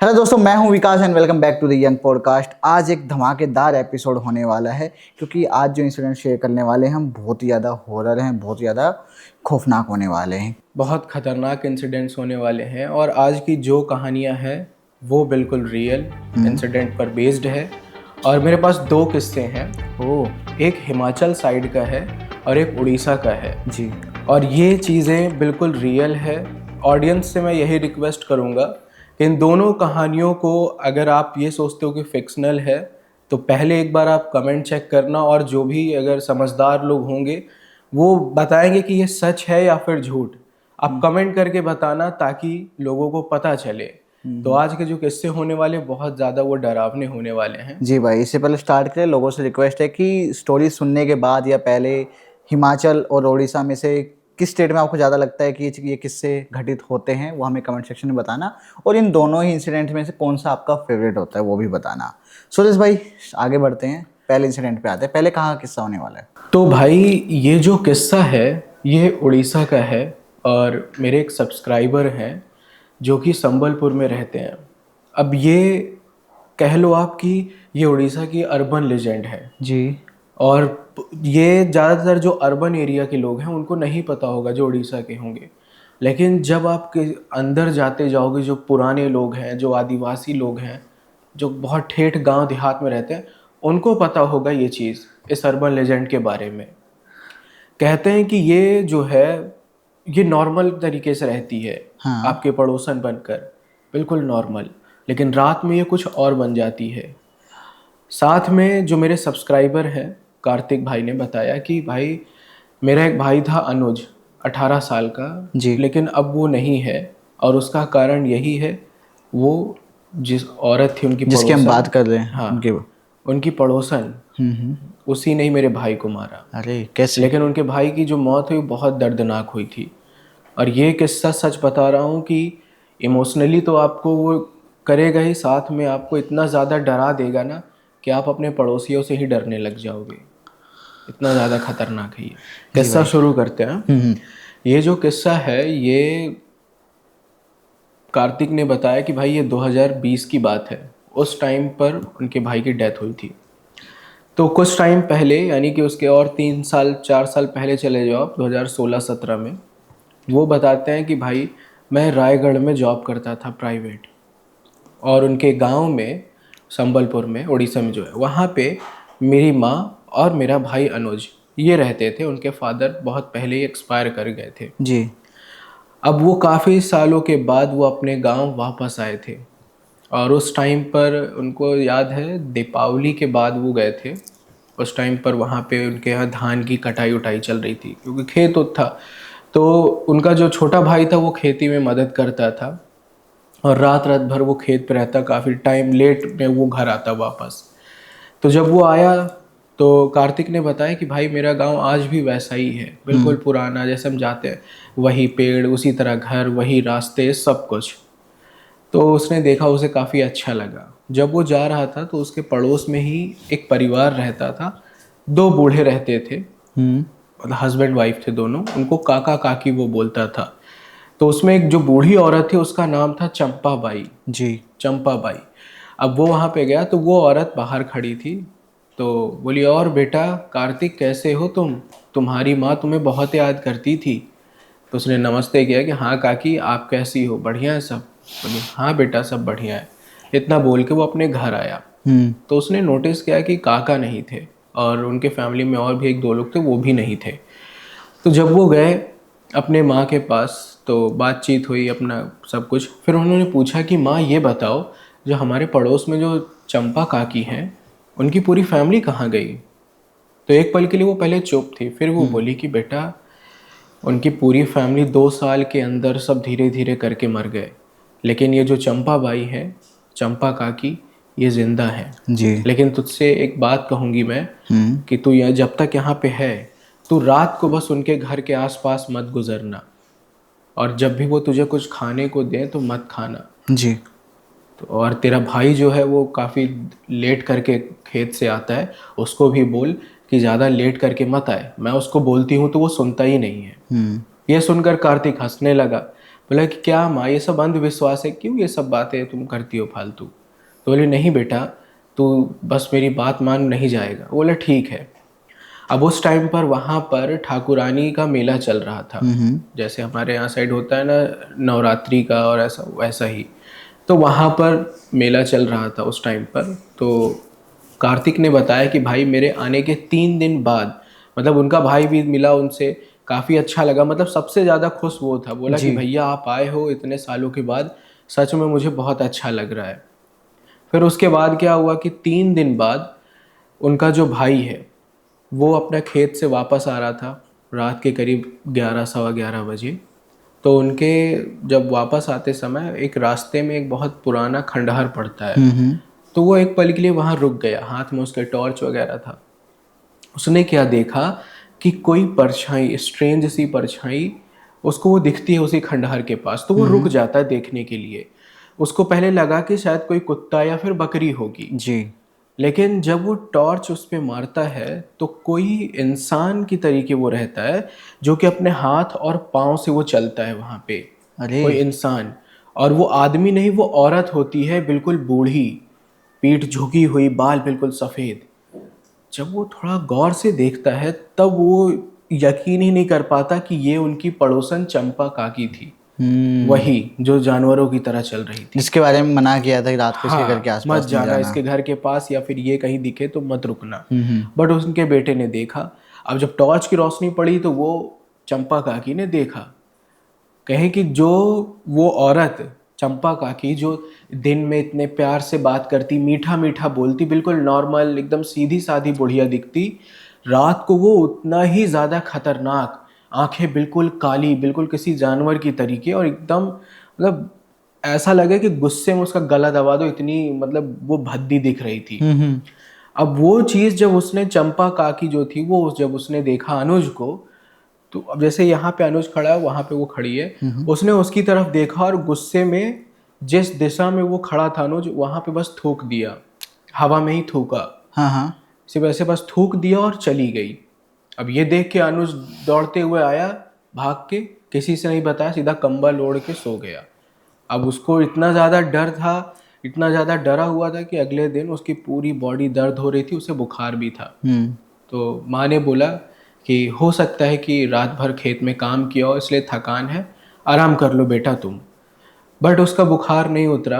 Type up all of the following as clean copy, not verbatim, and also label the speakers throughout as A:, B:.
A: Hello दोस्तों, मैं हूं Vikas and welcome back to the young podcast. आज एक धमाकेदार एपिसोड होने वाला है क्योंकि आज जो इंसिडेंट शेयर करने वाले हैं हम बहुत ही ज़्यादा हॉरर हैं, बहुत ही ज़्यादा खौफनाक होने वाले हैं।
B: बहुत ख़तरनाक इंसिडेंट्स होने वाले हैं और आज की जो कहानियाँ हैं वो बिल्कुल रियल इंसिडेंट पर बेस्ड है। और मेरे पास दो किस्से हैं।
A: ओह
B: एक हिमाचल साइड का है और एक उड़ीसा का है।
A: जी।
B: और ये चीज़ें बिल्कुल रियल है। ऑडियंस से मैं यही रिक्वेस्ट करूँगा कि इन दोनों कहानियों को अगर आप ये सोचते हो कि फिक्शनल है तो पहले एक बार आप कमेंट चेक करना, और जो भी अगर समझदार लोग होंगे वो बताएंगे कि ये सच है या फिर झूठ। आप कमेंट करके बताना ताकि लोगों को पता चले। तो आज के जो किस्से होने वाले बहुत ज़्यादा वो डरावने होने वाले हैं।
A: जी भाई, इससे पहले स्टार्ट करें, लोगों से रिक्वेस्ट है कि स्टोरी सुनने के बाद या पहले हिमाचल और उड़ीसा में से किस स्टेट में आपको ज़्यादा लगता है कि ये किससे घटित होते हैं वो हमें कमेंट सेक्शन में बताना, और इन दोनों ही इंसिडेंट में से कौन सा आपका फेवरेट होता है वो भी बताना। सुरेश भाई, आगे बढ़ते हैं, पहले इंसिडेंट पे आते हैं। पहले कहाँ का किस्सा होने वाला है?
B: तो भाई ये जो किस्सा है ये उड़ीसा का है। और मेरे एक सब्सक्राइबर हैं जो कि संबलपुर में रहते हैं। अब ये कह लो आप कि ये उड़ीसा की अर्बन लेजेंड है।
A: जी।
B: और ये ज़्यादातर जो अर्बन एरिया के लोग हैं उनको नहीं पता होगा जो उड़ीसा के होंगे। लेकिन जब आप के अंदर जाते जाओगे, जो पुराने लोग हैं, जो आदिवासी लोग हैं, जो बहुत ठेठ गांव देहात में रहते हैं, उनको पता होगा ये चीज़ इस अर्बन लेजेंड के बारे में। कहते हैं कि ये जो है ये नॉर्मल तरीके से रहती है,
A: हाँ।
B: आपके पड़ोसन बनकर, बिल्कुल नॉर्मल। लेकिन रात में ये कुछ और बन जाती है। साथ में जो मेरे सब्सक्राइबर हैं कार्तिक भाई ने बताया कि भाई मेरा एक भाई था अनुज, 18 साल का,
A: जी।
B: लेकिन अब वो नहीं है। और उसका कारण यही है, वो जिस औरत थी उनकी
A: जिसकी हम बात
B: पड़ोसन,
A: कर रहे हैं
B: हाँ
A: उनके।
B: उनकी पड़ोसन, उसी ने ही मेरे भाई को मारा।
A: अरे कैसे?
B: लेकिन उनके भाई की जो मौत हुई वो बहुत दर्दनाक हुई थी। और ये किस्सा सच बता रहा हूँ कि इमोशनली तो आपको वो करेगा ही, साथ में आपको इतना ज़्यादा डरा देगा ना कि आप अपने पड़ोसियों से ही डरने लग जाओगे। इतना ज़्यादा खतरनाक है ये
A: जी
B: किस्सा।
A: भाई।
B: शुरू करते हैं। ये जो किस्सा है ये कार्तिक ने बताया कि भाई ये 2020 की बात है। उस टाइम पर उनके भाई की डेथ हुई थी। तो कुछ टाइम पहले, यानी कि उसके और 3 साल 4 साल पहले चले जाओ आप, 2016-17 में, वो बताते हैं कि भाई मैं रायगढ़ में जॉब करता था प्राइवेट। और उनके गांव में, संबलपुर में, उड़ीसा में जो है, वहाँ पे मेरी माँ और मेरा भाई अनुज ये रहते थे। उनके फादर बहुत पहले ही एक्सपायर कर गए थे।
A: जी।
B: अब वो काफ़ी सालों के बाद वो अपने गांव वापस आए थे। और उस टाइम पर उनको याद है दीपावली के बाद वो गए थे। उस टाइम पर वहाँ पे उनके यहाँ धान की कटाई उठाई चल रही थी क्योंकि खेत उत था। तो उनका जो छोटा भाई था वो खेती में मदद करता था। और रात रात भर वो खेत पे रहता, काफ़ी टाइम लेट में वो घर आता वापस। तो जब वो आया तो कार्तिक ने बताया कि भाई मेरा गांव आज भी वैसा ही है, बिल्कुल पुराना, जैसे हम जाते हैं वही पेड़, उसी तरह घर, वही रास्ते, सब कुछ। तो उसने देखा, उसे काफ़ी अच्छा लगा। जब वो जा रहा था तो उसके पड़ोस में ही एक परिवार रहता था। दो बूढ़े रहते थे, मतलब हस्बैंड वाइफ थे दोनों। उनको काका काकी वो बोलता था। तो उसमें एक जो बूढ़ी औरत थी उसका नाम था चंपा बाई।
A: जी।
B: Champa by. अब वो वहाँ पे गया तो वो औरत बाहर खड़ी थी। तो बोली, और बेटा कार्तिक कैसे हो तुम, तुम्हारी माँ तुम्हें बहुत याद करती थी। तो उसने नमस्ते किया कि हाँ काकी, आप कैसी हो, बढ़िया है सब। बोली हाँ बेटा सब बढ़िया है। इतना बोल के वो अपने घर आया। तो उसने नोटिस किया कि काका नहीं थे और उनके फैमिली में और भी एक दो लोग थे, वो भी नहीं थे। तो जब वो गए अपने माँ के पास तो बातचीत हुई, अपना सब कुछ। फिर उन्होंने पूछा कि माँ ये बताओ, जो हमारे पड़ोस में जो चंपा काकी हैं उनकी पूरी फैमिली कहाँ गई। तो एक पल के लिए वो पहले चुप थी, फिर वो बोली कि बेटा उनकी पूरी फैमिली 2 साल के अंदर सब धीरे धीरे करके मर गए। लेकिन ये जो चंपा बाई है, चंपा काकी, ये जिंदा है।
A: जी।
B: लेकिन तुझसे एक बात कहूँगी मैं कि तू यहाँ जब तक यहाँ पे है, तू रात को बस उनके घर के आसपास मत गुजरना। और जब भी वो तुझे कुछ खाने को दे तो मत खाना।
A: जी।
B: तो और तेरा भाई जो है वो काफ़ी लेट करके खेत से आता है, उसको भी बोल कि ज़्यादा लेट करके मत आए। मैं उसको बोलती हूँ तो वो सुनता ही नहीं है। ये सुनकर कार्तिक हंसने लगा। बोला कि क्या माँ ये सब अंधविश्वास है, क्यों ये सब बातें तुम करती हो फालतू। तो बोली नहीं बेटा, तू बस मेरी बात मान, नहीं जाएगा। बोला ठीक है। अब उस टाइम पर वहाँ पर ठाकुरानी का मेला चल रहा था, जैसे हमारे यहाँ साइड होता है ना नवरात्रि का, और ऐसा वैसा ही। तो वहाँ पर मेला चल रहा था उस टाइम पर। तो कार्तिक ने बताया कि भाई मेरे आने के 3 दिन बाद, मतलब उनका भाई भी मिला उनसे, काफ़ी अच्छा लगा, मतलब सबसे ज़्यादा खुश वो था। बोला कि
A: जी।
B: भैया आप आए हो इतने सालों के बाद, सच में मुझे बहुत अच्छा लग रहा है। फिर उसके बाद क्या हुआ कि 3 दिन बाद उनका जो भाई है वो अपने खेत से वापस आ रहा था, रात के करीब 11 सवा 11 बजे। तो उनके जब वापस आते समय एक रास्ते में एक बहुत पुराना खंडहर पड़ता है। तो वो एक पल के लिए वहाँ रुक गया, हाथ में उसके टॉर्च वगैरह था। उसने क्या देखा कि कोई परछाई, स्ट्रेंज सी परछाई उसको वो दिखती है उसी खंडहर के पास। तो वो रुक जाता है देखने के लिए। उसको पहले लगा कि शायद कोई कुत्ता या फिर बकरी होगी,
A: जी।
B: लेकिन जब वो टॉर्च उस पे मारता है तो कोई इंसान की तरीके वो रहता है, जो कि अपने हाथ और पाँव से वो चलता है वहाँ पे।
A: अरे।
B: कोई इंसान, और वो आदमी नहीं, वो औरत होती है, बिल्कुल बूढ़ी, पीठ झुकी हुई, बाल बिल्कुल सफ़ेद। जब वो थोड़ा गौर से देखता है तब वो यकीन ही नहीं कर पाता कि ये उनकी पड़ोसन चंपा काकी थी,
A: हम्म।
B: वही जो जानवरों की तरह चल रही थी।
A: जिसके बारे में मना किया था कि रात को इसके घर के
B: हाँ, मत
A: आसपास नहीं
B: जाना
A: जाना।
B: इसके घर के पास, या फिर ये कहीं दिखे तो मत रुकना।
A: हम्म।
B: बट उनके बेटे ने देखा। अब जब टॉर्च की रोशनी पड़ी तो वो चंपा काकी ने देखा। कहे कि जो वो औरत चंपा काकी, जो दिन में इतने प्यार से बात करती, मीठा मीठा बोलती, बिल्कुल नॉर्मल एकदम सीधी सादी बुढ़िया दिखती, रात को वो उतना ही ज़्यादा खतरनाक, आंखें बिल्कुल काली, बिल्कुल किसी जानवर की तरीके, और एकदम मतलब ऐसा लगे कि गुस्से में उसका गला दबा दो, इतनी मतलब वो भद्दी दिख रही थी।
A: हम्म।
B: अब वो चीज़ जब उसने, चंपा काकी जो थी वो, जब उसने देखा अनुज को, तो अब जैसे यहाँ पे अनुज खड़ा है वहाँ पे वो खड़ी है, उसने उसकी तरफ देखा और गुस्से में जिस दिशा में वो खड़ा था अनुज, वहाँ पे बस थूक दिया, हवा में ही थूका,
A: हाँ हाँ।
B: सिर्फ ऐसे बस थूक दिया और चली गई। अब ये देख के अनुज दौड़ते हुए आया, भाग के, किसी से नहीं बताया, सीधा कंबल ओढ़ के सो गया। अब उसको इतना ज़्यादा डर था, इतना ज़्यादा डरा हुआ था कि अगले दिन उसकी पूरी बॉडी दर्द हो रही थी, उसे बुखार भी था। तो माँ ने बोला कि हो सकता है कि रात भर खेत में काम किया हो इसलिए थकान है, आराम कर लो बेटा तुम। बट उसका बुखार नहीं उतरा,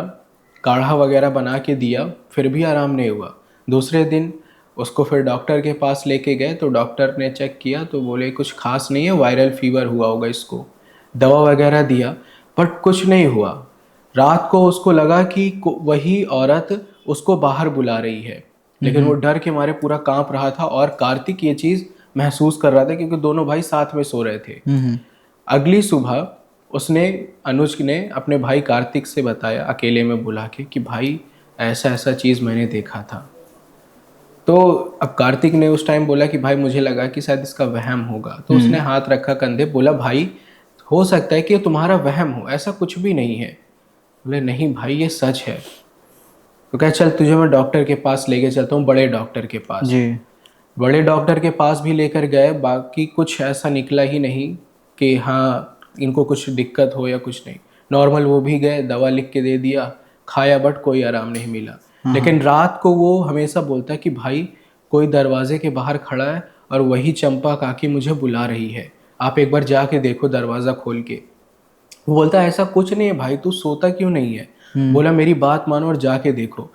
B: काढ़ा वगैरह बना के दिया, फिर भी आराम नहीं हुआ। दूसरे दिन उसको फिर डॉक्टर के पास लेके गए, तो डॉक्टर ने चेक किया तो बोले कुछ खास नहीं है, वायरल फीवर हुआ होगा इसको। दवा वगैरह दिया, बट कुछ नहीं हुआ। रात को उसको लगा कि वही औरत उसको बाहर बुला रही है, लेकिन वो डर के मारे पूरा कांप रहा था, और कार्तिक ये चीज़ महसूस कर रहा था क्योंकि दोनों भाई साथ में सो रहे थे। अगली सुबह उसने, अनुज ने अपने भाई कार्तिक से बताया अकेले में बुला के कि भाई ऐसा ऐसा चीज़ मैंने देखा था। तो अब कार्तिक ने उस टाइम बोला कि भाई मुझे लगा कि शायद इसका वहम होगा। तो उसने हाथ रखा कंधे, बोला भाई हो सकता है कि ये तुम्हारा वहम हो, ऐसा कुछ भी नहीं है। बोले नहीं भाई ये सच है। तो क्या, चल तुझे मैं डॉक्टर के पास लेके चलता हूँ, बड़े डॉक्टर के पास।
A: जी।
B: बड़े डॉक्टर के पास भी लेकर गए, बाकी कुछ ऐसा निकला ही नहीं कि हाँ इनको कुछ दिक्कत हो या कुछ नहीं। नॉर्मल वो भी गए, दवा लिख के दे दिया, खाया, बट कोई आराम नहीं मिला। लेकिन रात को वो हमेशा बोलता है कि भाई कोई दरवाजे के बाहर खड़ा है और वही चंपा काकी मुझे बुला रही है, आप एक बार जाके देखो दरवाज़ा खोल के। वो बोलता है ऐसा कुछ नहीं है भाई, तू सोता क्यों नहीं है। बोला मेरी बात मानो और जाके देखो।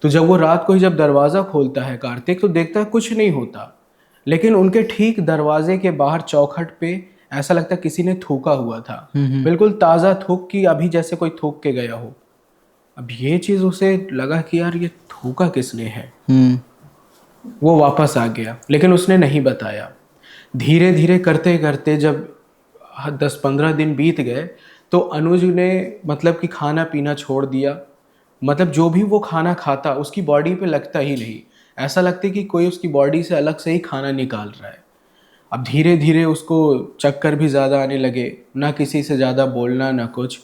B: तो जब वो रात को ही जब दरवाज़ा खोलता है कार्तिक, तो देखता है कुछ नहीं होता, लेकिन उनके ठीक दरवाजे के बाहर चौखट पे ऐसा लगता है किसी ने थूका हुआ था, बिल्कुल ताज़ा थूक, की अभी जैसे कोई थूक के गया हो। अब ये चीज़ उसे लगा कि यार ये थूका किसने है। वो वापस आ गया, लेकिन उसने नहीं बताया। धीरे धीरे करते करते जब 10-15 दिन बीत गए, तो अनुज ने मतलब कि खाना पीना छोड़ दिया। मतलब जो भी वो खाना खाता उसकी बॉडी पे लगता ही नहीं, ऐसा लगता कि कोई उसकी बॉडी से अलग से ही खाना निकाल रहा है। अब धीरे धीरे उसको चक्कर भी ज़्यादा आने लगे, ना किसी से ज़्यादा बोलना ना कुछ।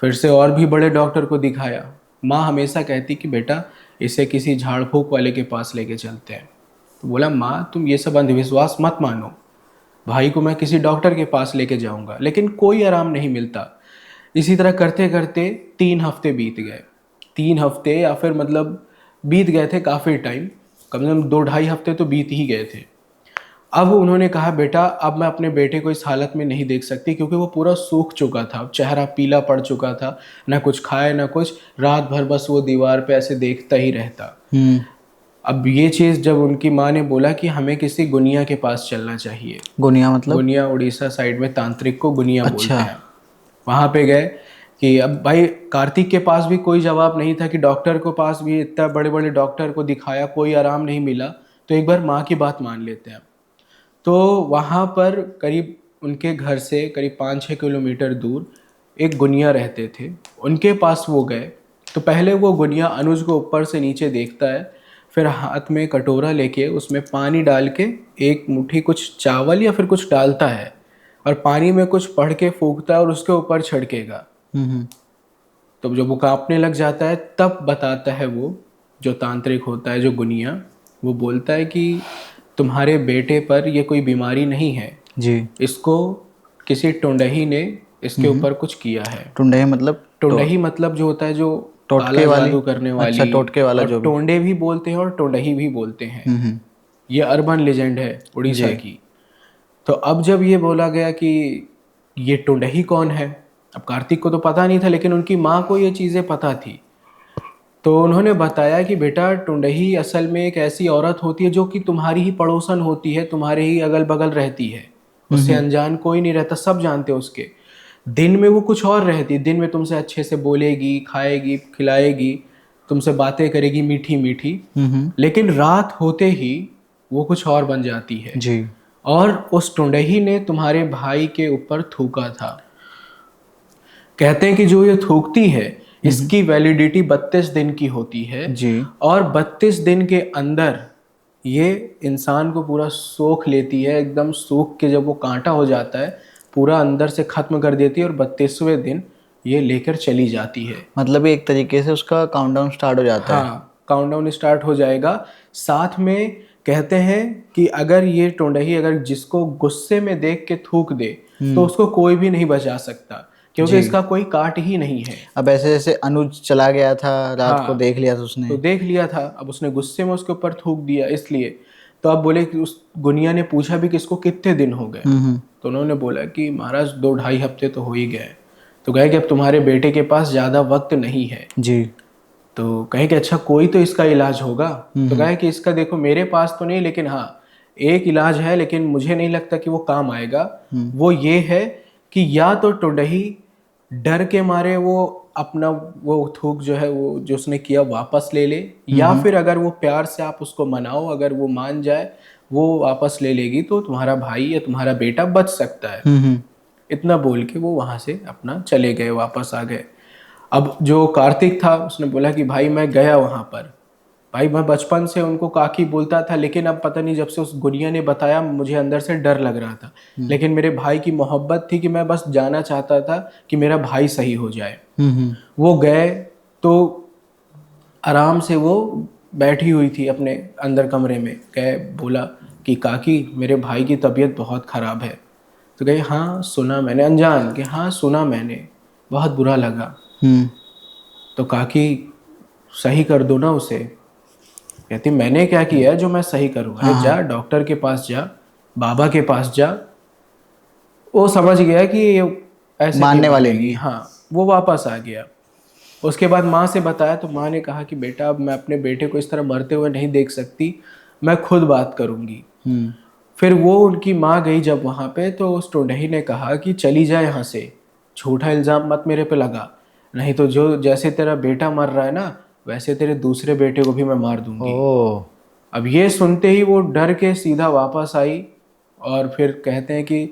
B: फिर से और भी बड़े डॉक्टर को दिखाया। माँ हमेशा कहती कि बेटा इसे किसी झाड़ फूक वाले के पास लेके चलते हैं। तो बोला माँ तुम ये सब अंधविश्वास मत मानो, भाई को मैं किसी डॉक्टर के पास लेके जाऊंगा, लेकिन कोई आराम नहीं मिलता। इसी तरह करते करते 3 हफ्ते बीत गए। 3 हफ्ते या फिर मतलब बीत गए थे काफ़ी टाइम, कम से कम 2 ढाई हफ्ते तो बीत ही गए थे। अब उन्होंने कहा बेटा अब मैं अपने बेटे को इस हालत में नहीं देख सकती, क्योंकि वो पूरा सूख चुका था, चेहरा पीला पड़ चुका था, ना कुछ खाए ना कुछ, रात भर बस वो दीवार पे ऐसे देखता ही रहता। अब ये चीज़ जब उनकी माँ ने बोला कि हमें किसी गुनिया के पास चलना चाहिए।
A: गुनिया मतलब?
B: गुनिया उड़ीसा साइड में तांत्रिक को गुनिया
A: अच्छा।
B: बोलते हैं। वहाँ पे गए कि अब भाई कार्तिक के पास भी कोई जवाब नहीं था, कि डॉक्टर के पास भी इतना बड़े बड़े डॉक्टर को दिखाया, कोई आराम नहीं मिला, तो एक बार माँ की बात मान लेते हैं। तो वहाँ पर करीब उनके घर से करीब 5-6 किलोमीटर दूर एक गुनिया रहते थे, उनके पास वो गए। तो पहले वो गुनिया अनुज को ऊपर से नीचे देखता है, फिर हाथ में कटोरा लेके उसमें पानी डाल के एक मुट्ठी कुछ चावल या फिर कुछ डालता है, और पानी में कुछ पढ़ के फूंकता है और उसके ऊपर छिड़केगा। तो जब वो कांपने लग जाता है तब बताता है वो जो तांत्रिक होता है, जो गुनिया, वो बोलता है कि तुम्हारे बेटे पर ये कोई बीमारी नहीं है
A: जी।
B: इसको किसी टुंडही ने इसके ऊपर कुछ किया है।
A: टुंडही मतलब?
B: टुंडही मतलब जो होता है जो
A: टोटके
B: काला
A: वाली?
B: जादू करने वाली।
A: अच्छा, टोटके वाला
B: और
A: जो भी।
B: टोंडे भी बोलते हैं और टुंडही भी बोलते हैं। ये अर्बन लेजेंड है उड़ीसा
A: जी।
B: की। तो अब जब ये बोला गया कि ये टुंडही कौन है, अब कार्तिक को तो पता नहीं था, लेकिन उनकी माँ को ये चीज़ें पता थी। तो उन्होंने बताया कि बेटा टुंडही असल में एक ऐसी औरत होती है जो कि तुम्हारी ही पड़ोसन होती है, तुम्हारे ही अगल बगल रहती है, उससे अनजान कोई नहीं रहता, सब जानते हो उसके। दिन में वो कुछ और रहती, दिन में तुमसे अच्छे से बोलेगी, खाएगी, खिलाएगी, तुमसे बातें करेगी मीठी मीठी, लेकिन रात होते ही वो कुछ और बन जाती है।
A: जी।
B: और उस टुंडही ने तुम्हारे भाई के ऊपर थूका था। कहते हैं कि जो ये थूकती है इसकी वैलिडिटी 32 दिन की होती है,
A: जी।
B: और 32 दिन के अंदर ये इंसान को पूरा सोख लेती है, एकदम सूख के जब वो कांटा हो जाता है पूरा अंदर से खत्म कर देती है, और 32वें दिन ये लेकर चली जाती है।
A: मतलब ये एक तरीके से उसका काउंटडाउन स्टार्ट हो जाता है।
B: हाँ, काउंटडाउन स्टार्ट हो जाएगा। साथ में कहते हैं कि अगर ये टुंडही अगर जिसको गुस्से में देख के थूक दे तो उसको कोई भी नहीं बचा सकता, क्योंकि इसका कोई काट ही नहीं है।
A: अब ऐसे जैसे अनुज चला गया था, रात को
B: हाँ,
A: देख लिया था उसने।
B: तो देख लिया था, अब उसने गुस्से में उसके ऊपर थूक दिया इसलिए। तो अब बोले कि उस गुनिया ने पूछा भी कि इसको कितने दिन हो गए, तो उन्होंने बोला कि महाराज 2-2.5 हफ्ते तो हो ही गए। तो कहे कि अब तुम्हारे बेटे के पास ज़्यादा वक्त नहीं है।
A: जी।
B: तो कहे कि अच्छा कोई तो इसका इलाज होगा। तो कहे कि इसका देखो मेरे पास तो नहीं, लेकिन हाँ एक इलाज है, लेकिन मुझे नहीं लगता कि वो काम आएगा। वो ये है कि या तो टुंडही डर के मारे वो अपना वो थूक जो है वो जो उसने किया वापस ले ले, या फिर अगर वो प्यार से आप उसको मनाओ, अगर वो मान जाए वो वापस ले लेगी तो तुम्हारा भाई या तुम्हारा बेटा बच सकता है। इतना बोल के वो वहां से अपना चले गए, वापस आ गए। अब जो कार्तिक था उसने बोला कि भाई मैं गया वहां पर, भाई मैं बचपन से उनको काकी बोलता था, लेकिन अब पता नहीं जब से उस गुनिया ने बताया मुझे अंदर से डर लग रहा था, लेकिन मेरे भाई की मोहब्बत थी कि मैं बस जाना चाहता था कि मेरा भाई सही हो जाए। वो गए तो आराम से वो बैठी हुई थी अपने अंदर कमरे में, कहे बोला कि काकी मेरे भाई की तबीयत बहुत ख़राब है। तो कहे हाँ सुना मैंने, अनजान कि हाँ सुना मैंने, बहुत बुरा लगा। तो काकी सही कर दो ना उसे। कहती मैंने क्या किया है जो मैं सही करूँ? अरे जा डॉक्टर के पास जा, बाबा के पास जा। वो समझ गया कि ये ऐसे
A: मानने
B: नहीं
A: वाले
B: मानेगी।
A: नहीं।
B: हाँ, वो वापस आ गया। उसके बाद माँ से बताया तो माँ ने कहा कि बेटा अब मैं अपने बेटे को इस तरह मरते हुए नहीं देख सकती, मैं खुद बात करूँगी। फिर वो उनकी माँ गई जब वहाँ पे, तो उस टुंडही ने कहा कि चली जा यहाँ से, झूठा इल्ज़ाम मत मेरे पे लगा, नहीं तो जो जैसे तेरा बेटा मर रहा है ना वैसे तेरे दूसरे बेटे को भी मैं मार दूंगी। अब ये सुनते ही वो डर के सीधा वापस आई। और फिर कहते हैं कि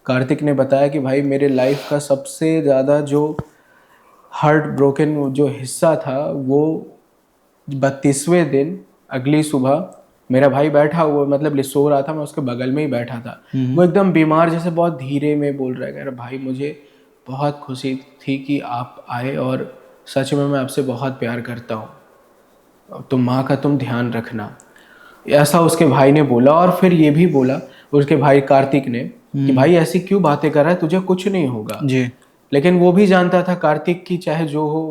B: कार्तिक ने बताया कि भाई मेरे लाइफ का सबसे ज़्यादा जो हार्ट ब्रोकन जो हिस्सा था वो 32वें दिन अगली सुबह मेरा भाई बैठा हुआ, मतलब सो रहा था, मैं उसके बगल में ही बैठा था। वो एकदम बीमार जैसे बहुत धीरे में बोल रहा है, कह रहा भाई मुझे बहुत खुशी थी कि आप आए, और सच में मैं आपसे बहुत प्यार करता हूँ, तो माँ का तुम ध्यान रखना, ऐसा उसके भाई ने बोला। और फिर ये भी बोला उसके भाई कार्तिक ने कि भाई ऐसी क्यों बातें कर रहा है, तुझे कुछ नहीं होगा।
A: जी।
B: लेकिन वो भी जानता था कार्तिक की चाहे जो हो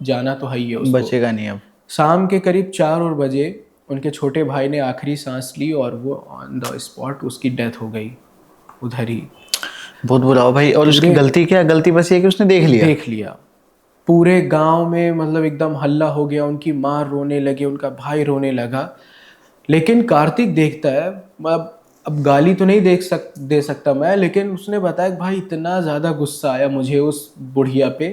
B: जाना तो है ही है उसको।
A: बचेगा नहीं अब।
B: शाम के करीब 4 बजे उनके छोटे भाई ने आखिरी सांस ली और वो ऑन द स्पॉट उसकी डेथ हो गई उधर ही।
A: बहुत बुरा हुआ भाई। और उसकी
B: पूरे
A: गलती क्या, गलती बस ये कि उसने देख लिया।
B: देख लिया। पूरे गांव में मतलब एकदम हल्ला हो गया, उनकी माँ रोने लगी, उनका भाई रोने लगा। लेकिन कार्तिक देखता है, अब गाली तो नहीं दे सकता मैं, लेकिन उसने बताया कि भाई इतना ज़्यादा गुस्सा आया मुझे उस बुढ़िया पे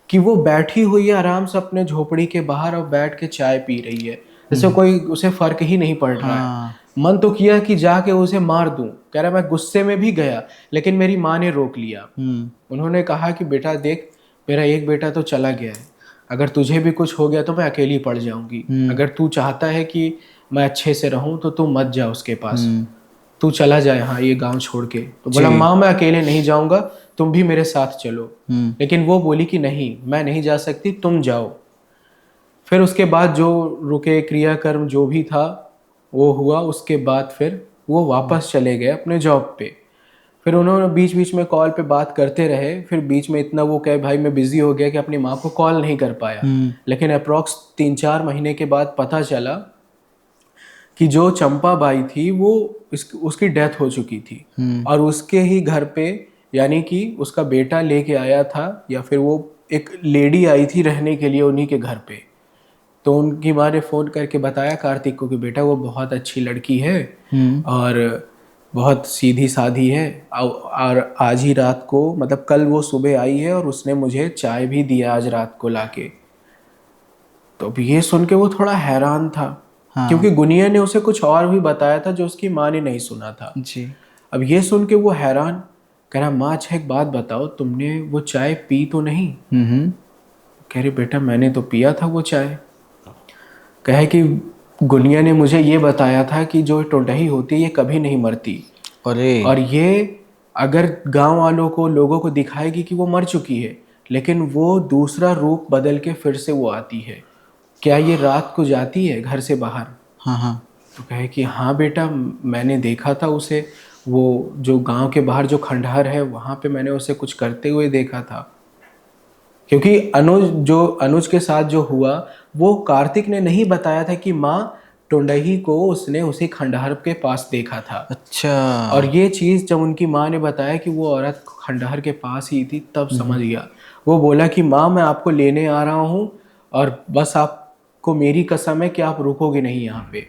B: कि वो बैठी हुई है आराम से अपने झोपड़ी के बाहर और बैठ के चाय पी रही है, जैसे कोई उसे फर्क ही नहीं पड़ रहा है।
A: हाँ।
B: मन तो किया कि जाके उसे मार दूं, कह रहा मैं गुस्से में भी गया, लेकिन मेरी माँ ने रोक लिया। उन्होंने कहा कि बेटा देख, मेरा एक बेटा तो चला गया है, अगर तुझे भी कुछ हो गया तो मैं अकेली पड़ जाऊंगी। अगर तू चाहता है कि मैं अच्छे से रहूं तो तू मत जा उसके पास, तू चला जाए हाँ ये गांव छोड़ के। तो बोला माँ मैं अकेले नहीं जाऊंगा, तुम भी मेरे साथ चलो। लेकिन वो बोली कि नहीं मैं नहीं जा सकती, तुम जाओ। फिर उसके बाद जो रुके क्रियाकर्म जो भी था वो हुआ। उसके बाद फिर वो वापस चले गए अपने जॉब पे। फिर उन्होंने बीच बीच में कॉल पे बात करते रहे। फिर बीच में इतना वो कहे भाई मैं बिजी हो गया कि अपनी माँ को कॉल नहीं कर पाया। लेकिन अप्रॉक्स 3-4 महीने के बाद पता चला कि जो चंपा बाई थी वो उसकी डेथ हो चुकी थी। और उसके ही घर पे यानी कि उसका बेटा लेके आया था, या फिर वो एक लेडी आई थी रहने के लिए उन्हीं के घर पे। तो उनकी माँ ने फ़ोन करके बताया कार्तिक को कि बेटा वो बहुत अच्छी लड़की है और बहुत सीधी साधी है, और आज ही रात को मतलब कल वो सुबह आई है और उसने मुझे चाय भी दिया आज रात को लाके। तो अब ये सुन के वो थोड़ा हैरान था। क्योंकि गुनिया ने उसे कुछ और भी बताया था जो उसकी माँ ने नहीं सुना था।
A: जी।
B: अब ये सुन के वो हैरान, कह रहा माँ अच्छा एक बात बताओ, तुमने वो चाय पी तो नहीं? कह रही बेटा मैंने तो पिया था वो चाय। कहे कि गुनिया ने मुझे ये बताया था कि जो टोडही होती है ये कभी नहीं मरती,
A: अरे।
B: और ये अगर गांव वालों को लोगों को दिखाएगी कि वो मर चुकी है, लेकिन वो दूसरा रूप बदल के फिर से वो आती है। क्या ये रात को जाती है घर से बाहर?
A: हाँ हाँ।
B: तो कहे कि हाँ बेटा मैंने देखा था उसे, वो जो गांव के बाहर जो खंडहर है वहाँ पे मैंने उसे कुछ करते हुए देखा था। क्योंकि अनुज के साथ जो हुआ वो कार्तिक ने नहीं बताया था कि माँ टोंडही को उसने उसी खंडहर के पास देखा था।
A: अच्छा।
B: और ये चीज़ जब उनकी माँ ने बताया कि वो औरत खंडहर के पास ही थी तब समझ गया। वो बोला कि माँ मैं आपको लेने आ रहा हूँ और बस आपको मेरी कसम है कि आप रुकोगे नहीं यहाँ पे।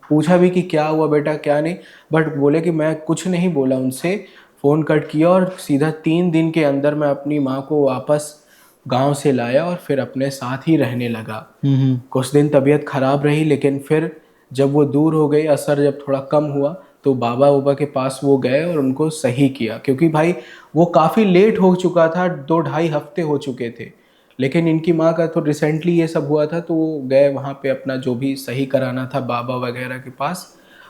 B: पूछा भी कि क्या हुआ बेटा क्या नहीं, बट बोले कि मैं कुछ नहीं बोला उनसे, फ़ोन कट किया और सीधा 3 दिन के अंदर मैं अपनी माँ को वापस गांव से लाया और फिर अपने साथ ही रहने लगा। कुछ दिन तबीयत खराब रही, लेकिन फिर जब वो दूर हो गई, असर जब थोड़ा कम हुआ, तो बाबा बाबा के पास वो गए और उनको सही किया। क्योंकि भाई वो काफ़ी लेट हो चुका था, 2-2.5 हफ्ते हो चुके थे। लेकिन इनकी माँ का तो रिसेंटली ये सब हुआ था, तो वो गए वहाँ पे अपना जो भी सही कराना था बाबा वगैरह के पास,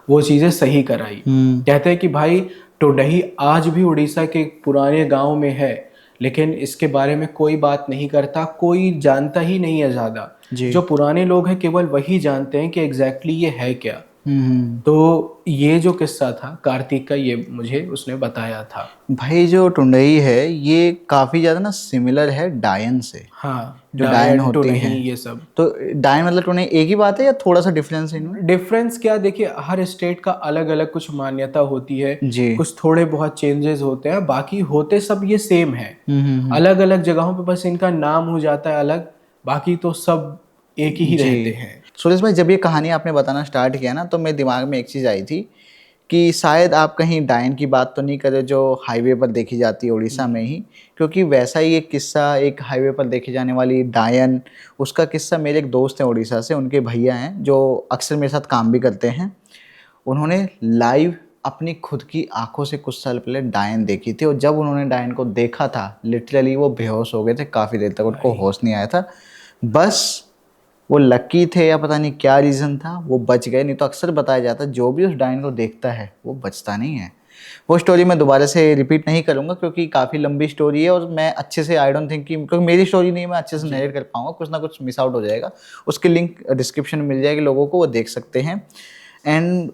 B: वो चीज़ें सही कराई। कहते हैं कि भाई टोडही आज भी उड़ीसा के पुराने गांव में है, लेकिन इसके बारे में कोई बात नहीं करता, कोई जानता ही नहीं है ज़्यादा। जो पुराने लोग हैं केवल वही जानते हैं कि एग्जैक्टली ये है क्या। तो ये जो किस्सा था कार्तिक का, ये मुझे उसने बताया था।
A: भाई जो टुंडई है ये काफ़ी ज़्यादा ना सिमिलर है डायन से।
B: हाँ
A: जो डायन
B: डायन तो
A: होती
B: नहीं
A: हैं,
B: ये सब।
A: तो डायन मतलब टुंडई एक ही बात है या थोड़ा सा डिफरेंस है इनमें?
B: डिफरेंस क्या, देखिए हर स्टेट का अलग अलग कुछ मान्यता होती है,
A: जी।
B: कुछ थोड़े बहुत चेंजेस होते हैं, बाकी होते सब ये सेम है।
A: हम्म।
B: अलग अलग जगहों पे बस इनका नाम हो जाता है अलग, बाकी तो सब एक ही रहते हैं।
A: सुरेश भाई जब ये कहानी आपने बताना स्टार्ट किया ना तो मेरे दिमाग में एक चीज़ आई थी कि शायद आप कहीं डायन की बात तो नहीं कर रहे जो हाईवे पर देखी जाती है उड़ीसा में ही, क्योंकि वैसा ही एक किस्सा एक हाईवे पर देखी जाने वाली डायन, उसका किस्सा मेरे एक दोस्त हैं उड़ीसा से, उनके भैया हैं जो अक्सर मेरे साथ काम भी करते हैं। उन्होंने लाइव अपनी खुद की आंखों से कुछ साल पहले डायन देखी थी, और जब उन्होंने डायन को देखा था लिटरली वो बेहोश हो गए थे, काफ़ी देर तक उनको होश नहीं आया था। बस वो लकी थे या पता नहीं क्या रीज़न था, वो बच गए, नहीं तो अक्सर बताया जाता है जो भी उस डायन को देखता है वो बचता नहीं है। वो स्टोरी मैं दोबारा से रिपीट नहीं करूँगा क्योंकि काफ़ी लंबी स्टोरी है और मैं अच्छे से आई डोंट थिंक कि क्योंकि मेरी स्टोरी नहीं मैं अच्छे से नरेट कर पाऊँगा, कुछ ना कुछ मिस आउट हो जाएगा। उसकी लिंक डिस्क्रिप्शन में मिल जाएगी लोगों को, वो देख सकते हैं। एंड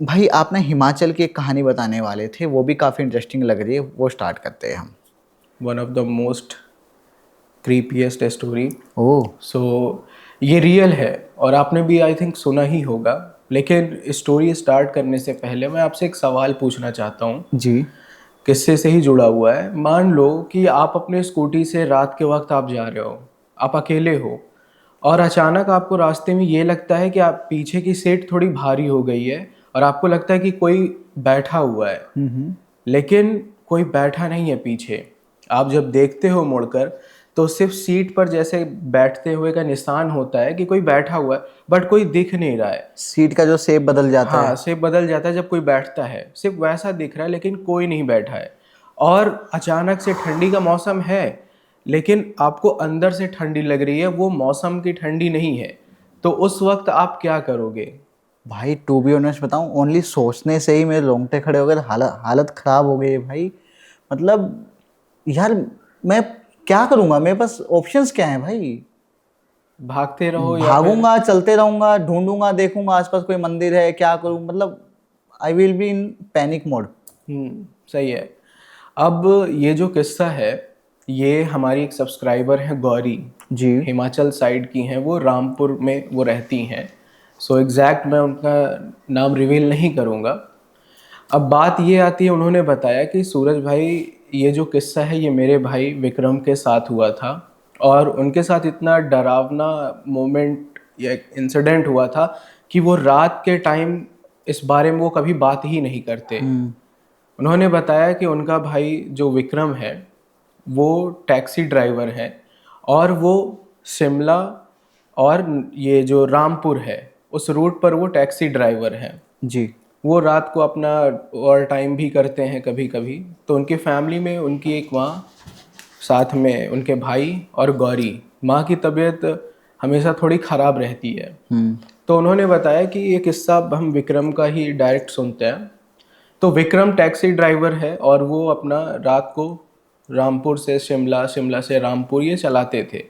A: भाई आप ना हिमाचल की एक कहानी बताने वाले थे, वो भी काफ़ी इंटरेस्टिंग लग रही है, वो स्टार्ट करते हैं हम।
B: One of the most creepiest story.
A: Oh.
B: So ये रियल है और आपने भी आई थिंक सुना ही होगा। लेकिन स्टोरी स्टार्ट करने से पहले मैं आपसे एक सवाल पूछना चाहता हूँ,
A: जी।
B: किस्से से ही जुड़ा हुआ है। मान लो कि आप अपने स्कूटी से रात के वक्त आप जा रहे हो, आप अकेले हो, और अचानक आपको रास्ते में ये लगता है कि आप पीछे की सीट थोड़ी भारी हो गई है और आपको लगता है कि कोई बैठा हुआ है, लेकिन कोई बैठा नहीं है पीछे। आप जब देखते हो मुड़कर तो सिर्फ सीट पर जैसे बैठते हुए का निशान होता है कि कोई बैठा हुआ है, बट कोई दिख नहीं रहा है।
A: सीट का जो शेप बदल जाता
B: हाँ,
A: है।
B: शेप बदल जाता है जब कोई बैठता है, सिर्फ वैसा दिख रहा है लेकिन कोई नहीं बैठा है। और अचानक से ठंडी का मौसम है लेकिन आपको अंदर से ठंडी लग रही है, वो मौसम की ठंडी नहीं है। तो उस वक्त आप क्या करोगे?
A: भाई टू बी ऑनेस्ट बताऊं, ओनली सोचने से ही मेरे रोंगटे खड़े हो गए, हालत हालत खराब हो गई है भाई। मतलब यार, मैं क्या करूंगा? मेरे पास ऑप्शंस क्या हैं भाई?
B: भागते रहो या फिर?
A: भागूंगा, चलते रहूंगा, ढूंढूंगा, देखूंगा आसपास कोई मंदिर है, क्या करूं? मतलब I will be in panic mode.
B: सही है। अब ये जो किस्सा है, ये हमारी एक सब्सक्राइबर है गौरी,
A: जी।
B: हिमाचल साइड की हैं, वो रामपुर में वो रहती हैं। सो एग्जैक्ट मैं उनका नाम रिवील नहीं करूँगा। अब बात ये आती है, उन्होंने बताया कि सूरज भाई, ये जो किस्सा है ये मेरे भाई विक्रम के साथ हुआ था और उनके साथ इतना डरावना मोमेंट या इंसिडेंट हुआ था कि वो रात के टाइम इस बारे में वो कभी बात ही नहीं करते। उन्होंने बताया कि उनका भाई जो विक्रम है वो टैक्सी ड्राइवर है और वो शिमला और ये जो रामपुर है उस रूट पर वो टैक्सी ड्राइवर है।
A: जी।
B: वो रात को अपना और टाइम भी करते हैं कभी कभी। तो उनकी फैमिली में उनकी एक माँ, साथ में उनके भाई और गौरी। माँ की तबीयत हमेशा थोड़ी ख़राब रहती है। तो उन्होंने बताया कि ये किस्सा हम विक्रम का ही डायरेक्ट सुनते हैं। तो विक्रम टैक्सी ड्राइवर है और वो अपना रात को रामपुर से शिमला, शिमला से रामपुर ये चलाते थे।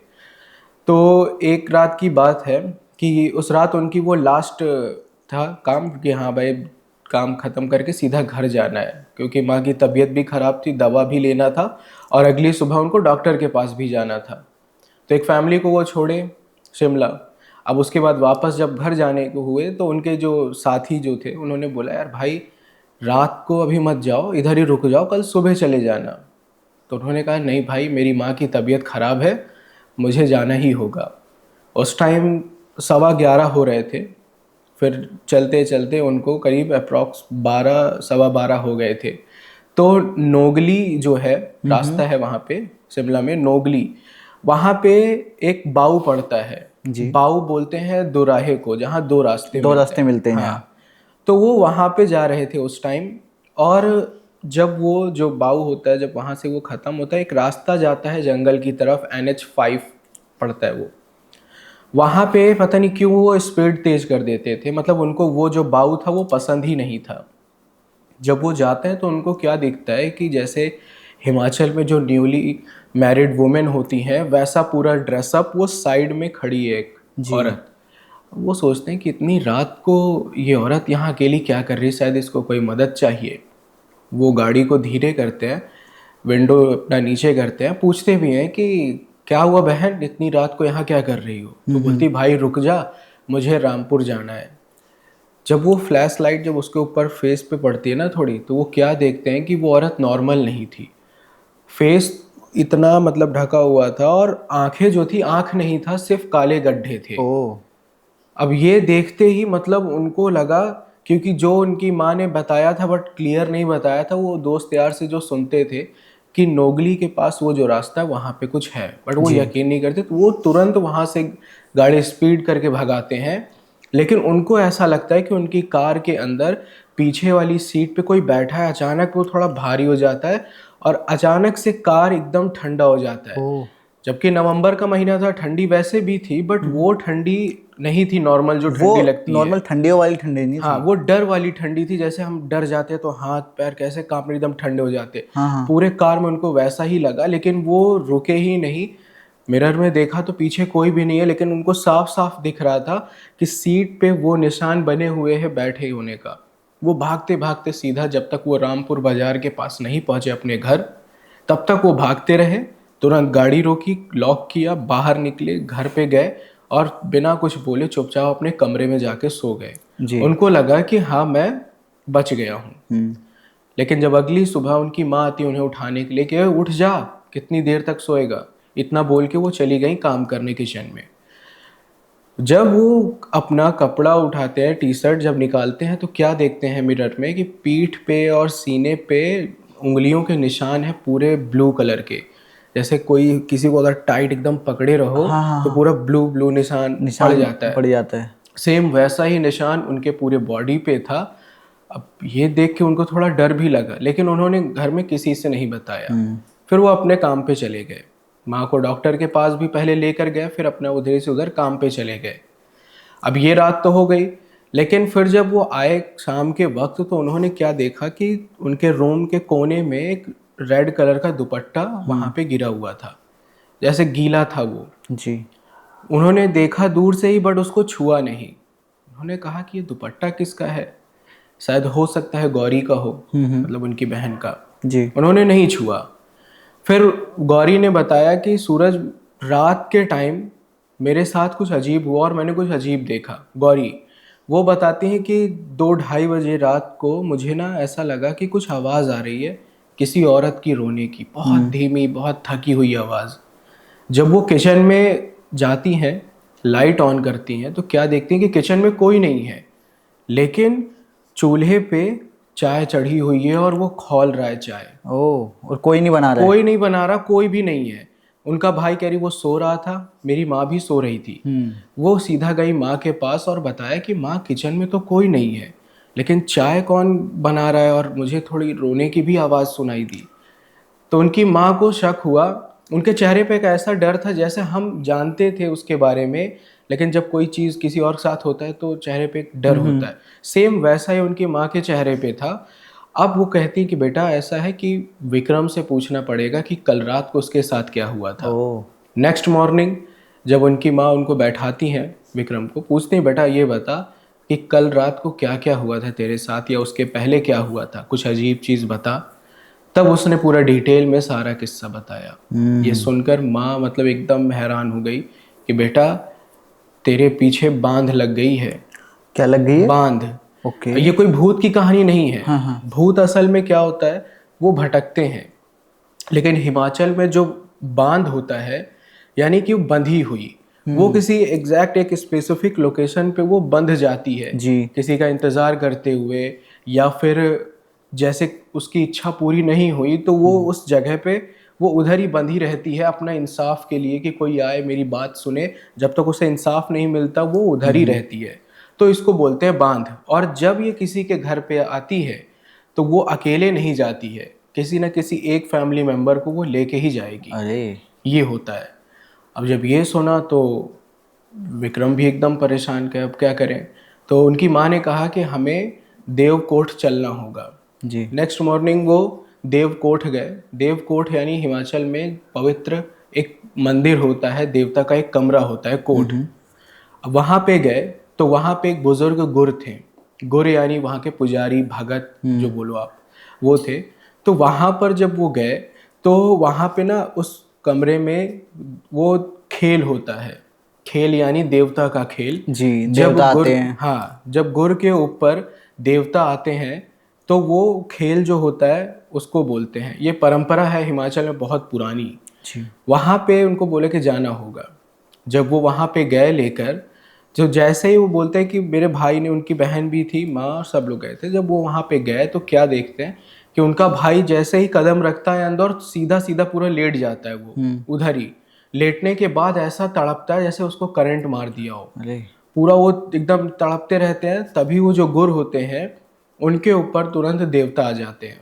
B: तो एक रात की बात है कि उस रात उनकी वो लास्ट था काम कि हाँ भाई काम ख़त्म करके सीधा घर जाना है, क्योंकि माँ की तबीयत भी ख़राब थी, दवा भी लेना था और अगली सुबह उनको डॉक्टर के पास भी जाना था। तो एक फैमिली को वो छोड़े शिमला। अब उसके बाद वापस जब घर जाने को हुए तो उनके जो साथी जो थे उन्होंने बोला, यार भाई रात को अभी मत जाओ, इधर ही रुक जाओ, कल सुबह चले जाना। तो उन्होंने कहा नहीं भाई, मेरी माँ की तबीयत ख़राब है, मुझे जाना ही होगा। उस टाइम 11:15 हो रहे थे। फिर चलते चलते उनको करीब अप्रॉक्स 12, 12:15 हो गए थे। तो नोगली जो है रास्ता है वहाँ पे शिमला में, नोगली, वहाँ पे एक बाऊ पड़ता है।
A: जी।
B: बाऊ बोलते हैं दोराहे को, जहाँ दो रास्ते
A: दो रास्ते मिलते हैं।
B: हाँ। तो वो वहाँ पे जा रहे थे उस टाइम। और जब वो जो बाऊ होता है, जब वहाँ से वो ख़त्म होता है, एक रास्ता जाता है जंगल की तरफ, NH5 पड़ता है वो। वहाँ पे पता नहीं क्यों वो स्पीड तेज कर देते थे, मतलब उनको वो जो बाऊ था वो पसंद ही नहीं था। जब वो जाते हैं तो उनको क्या दिखता है कि जैसे हिमाचल में जो न्यूली मैरिड वुमेन होती हैं वैसा पूरा ड्रेसअप, वो साइड में खड़ी है एक औरत। वो सोचते हैं कि इतनी रात को ये औरत यहाँ अकेली क्या कर रही है, शायद इसको कोई मदद चाहिए। वो गाड़ी को धीरे करते हैं, विंडो अपना नीचे करते हैं, पूछते भी हैं कि क्या हुआ बहन, इतनी रात को यहाँ क्या कर रही हो? तो बोलती भाई रुक जा, मुझे रामपुर जाना है। जब वो फ्लैश लाइट जब उसके ऊपर फेस पे पड़ती है ना थोड़ी, तो वो क्या देखते हैं कि वो औरत नॉर्मल नहीं थी। फेस इतना मतलब ढका हुआ था और आंखें जो थी, आंख नहीं था, सिर्फ काले गड्ढे थे।
A: ओ।
B: अब ये देखते ही मतलब उनको लगा, क्योंकि जो उनकी माँ ने बताया था बट क्लियर नहीं बताया था, वो दोस्त यार से जो सुनते थे कि नोगली के पास वो जो रास्ता है वहाँ पे कुछ है, बट वो यकीन नहीं करते। तो वो तुरंत वहाँ से गाड़ी स्पीड करके भगाते हैं। लेकिन उनको ऐसा लगता है कि उनकी कार के अंदर पीछे वाली सीट पे कोई बैठा है। अचानक वो थोड़ा भारी हो जाता है और अचानक से कार एकदम ठंडा हो जाता है।
A: ओ।
B: जबकि नवंबर का महीना था, ठंडी वैसे भी थी बट वो ठंडी नहीं थी नॉर्मल जो ठंडी लगती है।
A: नॉर्मल ठंडियों वाली ठंडी नहीं
B: हाँ,
A: थी।
B: वो डर वाली ठंडी थी, जैसे हम डर जाते हैं तो हाथ पैर कैसे कांपने एकदम ठंडे हो जाते।
A: हाँ।
B: पूरे कार में उनको वैसा ही लगा, लेकिन वो रुके ही नहीं। मिरर में देखा तो पीछे कोई भी नहीं है, लेकिन उनको साफ साफ दिख रहा था कि सीट पे वो निशान बने हुए हैं बैठे होने का। वो भागते भागते सीधा, जब तक वो रामपुर बाजार के पास नहीं पहुंचे अपने घर, तब तक वो भागते रहे, तुरंत गाड़ी रोकी, लॉक किया, बाहर निकले, घर पे गए और बिना कुछ बोले चुपचाप अपने कमरे में जाके सो गए।
A: जी।
B: उनको लगा कि हाँ मैं बच गया हूँ।
A: हम्म।
B: लेकिन जब अगली सुबह उनकी माँ आती उन्हें उठाने के लिए कि "ए, उठ जा, कितनी देर तक सोएगा", इतना बोल के वो चली गई काम करने किचन में। जब वो अपना कपड़ा उठाते हैं, टी शर्ट जब निकालते हैं, तो क्या देखते हैं मिरर में कि पीठ पे और सीने पे उंगलियों के निशान हैं पूरे ब्लू कलर के। जैसे कोई किसी को अगर टाइट एकदम पकड़े रहो
A: हाँ हाँ
B: तो
A: हाँ,
B: पूरा ब्लू ब्लू निशान पड़
A: निशान
B: जाता है।
A: पड़ जाता है।
B: सेम वैसा ही निशान उनके पूरे बॉडी पे था। अब ये देख के उनको थोड़ा डर भी लगा, लेकिन उन्होंने घर में किसी से नहीं बताया। फिर वो अपने काम पे चले गए। माँ को डॉक्टर के पास भी पहले लेकर गए, फिर अपना उधर से उधर काम पे चले गए। अब ये रात तो हो गई, लेकिन फिर जब वो आए शाम के वक्त तो उन्होंने क्या देखा कि उनके रूम के कोने में एक रेड कलर का दुपट्टा वहाँ पे गिरा हुआ था, जैसे गीला था वो।
A: जी।
B: उन्होंने देखा दूर से ही, बट उसको छुआ नहीं। उन्होंने कहा कि ये दुपट्टा किसका है, शायद हो सकता है गौरी का हो, मतलब उनकी बहन का।
A: जी।
B: उन्होंने नहीं छुआ। फिर गौरी ने बताया कि सूरज, रात के टाइम मेरे साथ कुछ अजीब हुआ और मैंने कुछ अजीब देखा। गौरी वो बताती हैं कि 2-2:30 बजे रात को मुझे ना ऐसा लगा कि कुछ आवाज़ आ रही है किसी औरत की रोने की, बहुत धीमी, बहुत थकी हुई आवाज़। जब वो किचन में जाती हैं, लाइट ऑन करती हैं, तो क्या देखती हैं कि किचन में कोई नहीं है, लेकिन चूल्हे पे चाय चढ़ी हुई है और वो खौल रहा है चाय।
A: ओह, और कोई नहीं बना रहा है।
B: कोई नहीं बना रहा, कोई भी नहीं है। उनका भाई कह रही वो सो रहा था, मेरी माँ भी सो रही थी। वो सीधा गई माँ के पास और बताया कि माँ किचन में तो कोई नहीं है, लेकिन चाय कौन बना रहा है, और मुझे थोड़ी रोने की भी आवाज़ सुनाई दी। तो उनकी माँ को शक हुआ। उनके चेहरे पे एक ऐसा डर था जैसे हम जानते थे उसके बारे में, लेकिन जब कोई चीज़ किसी और साथ होता है तो चेहरे पे एक डर होता है। सेम वैसा ही उनकी माँ के चेहरे पे था। अब वो कहती कि बेटा ऐसा है कि विक्रम से पूछना पड़ेगा कि कल रात को उसके साथ क्या हुआ था।
A: ओह।
B: नेक्स्ट मॉर्निंग जब उनकी माँ उनको बैठाती हैं, विक्रम को पूछती हैं, बेटा ये बता कि कल रात को क्या क्या हुआ था तेरे साथ, या उसके पहले क्या हुआ था, कुछ अजीब चीज़ बता। तब उसने पूरा डिटेल में सारा किस्सा बताया। ये सुनकर माँ मतलब एकदम हैरान हो गई कि बेटा तेरे पीछे बांध लग गई है।
A: क्या लग गई है?
B: बांध।
A: ओके।
B: ये कोई भूत की कहानी नहीं है।
A: हाँ हाँ।
B: भूत असल में क्या होता है, वो भटकते हैं, लेकिन हिमाचल में जो बांध होता है यानी कि वो बंधी हुई, वो किसी एग्जैक्ट एक स्पेसिफिक लोकेशन पे वो बंध जाती है
A: जी।
B: किसी का इंतज़ार करते हुए, या फिर जैसे उसकी इच्छा पूरी नहीं हुई तो वो उस जगह पे वो उधर ही बंधी रहती है अपना इंसाफ के लिए कि कोई आए मेरी बात सुने। जब तक उसे इंसाफ नहीं मिलता वो उधर ही रहती है। तो इसको बोलते हैं बांध। और जब ये किसी के घर पे आती है तो वो अकेले नहीं जाती है, किसी न किसी एक फैमिली मेम्बर को वो लेके ही जाएगी।
A: अरे।
B: ये होता है। अब जब ये सुना तो विक्रम भी एकदम परेशान कि अब क्या करें। तो उनकी माँ ने कहा कि हमें देवकोट चलना होगा।
A: जी।
B: नेक्स्ट मॉर्निंग वो देवकोट गए। देवकोट यानी हिमाचल में पवित्र एक मंदिर होता है, देवता का एक कमरा होता है, कोट। अब वहाँ पे गए तो वहाँ पे एक बुजुर्ग गुर थे। गुर यानी वहाँ के पुजारी, भगत जो बोलो आप, वो थे। तो वहाँ पर जब वो गए तो वहाँ पे ना उस कमरे में वो खेल होता है। खेल यानी देवता का खेल।
A: जी,
B: जब
A: देवता
B: गुर,
A: आते हैं।
B: हाँ, जब गुर के ऊपर देवता आते हैं तो वो खेल जो होता है उसको बोलते हैं। ये परंपरा है हिमाचल में बहुत पुरानी।
A: जी।
B: वहाँ पे उनको बोले कि जाना होगा। जब वो वहाँ पे गए लेकर, जो जैसे ही वो बोलते हैं कि मेरे भाई ने, उनकी बहन भी थी, माँ और सब लोग गए थे। जब वो वहाँ पे गए तो क्या देखते हैं कि उनका भाई जैसे ही कदम रखता है अंदर, सीधा सीधा पूरा लेट जाता है वो उधर ही। लेटने के बाद ऐसा तड़पता है जैसे उसको करंट मार दिया हो।
A: अरे।
B: पूरा वो एकदम तड़पते रहते हैं। तभी वो जो गुर होते हैं उनके ऊपर तुरंत देवता आ जाते हैं,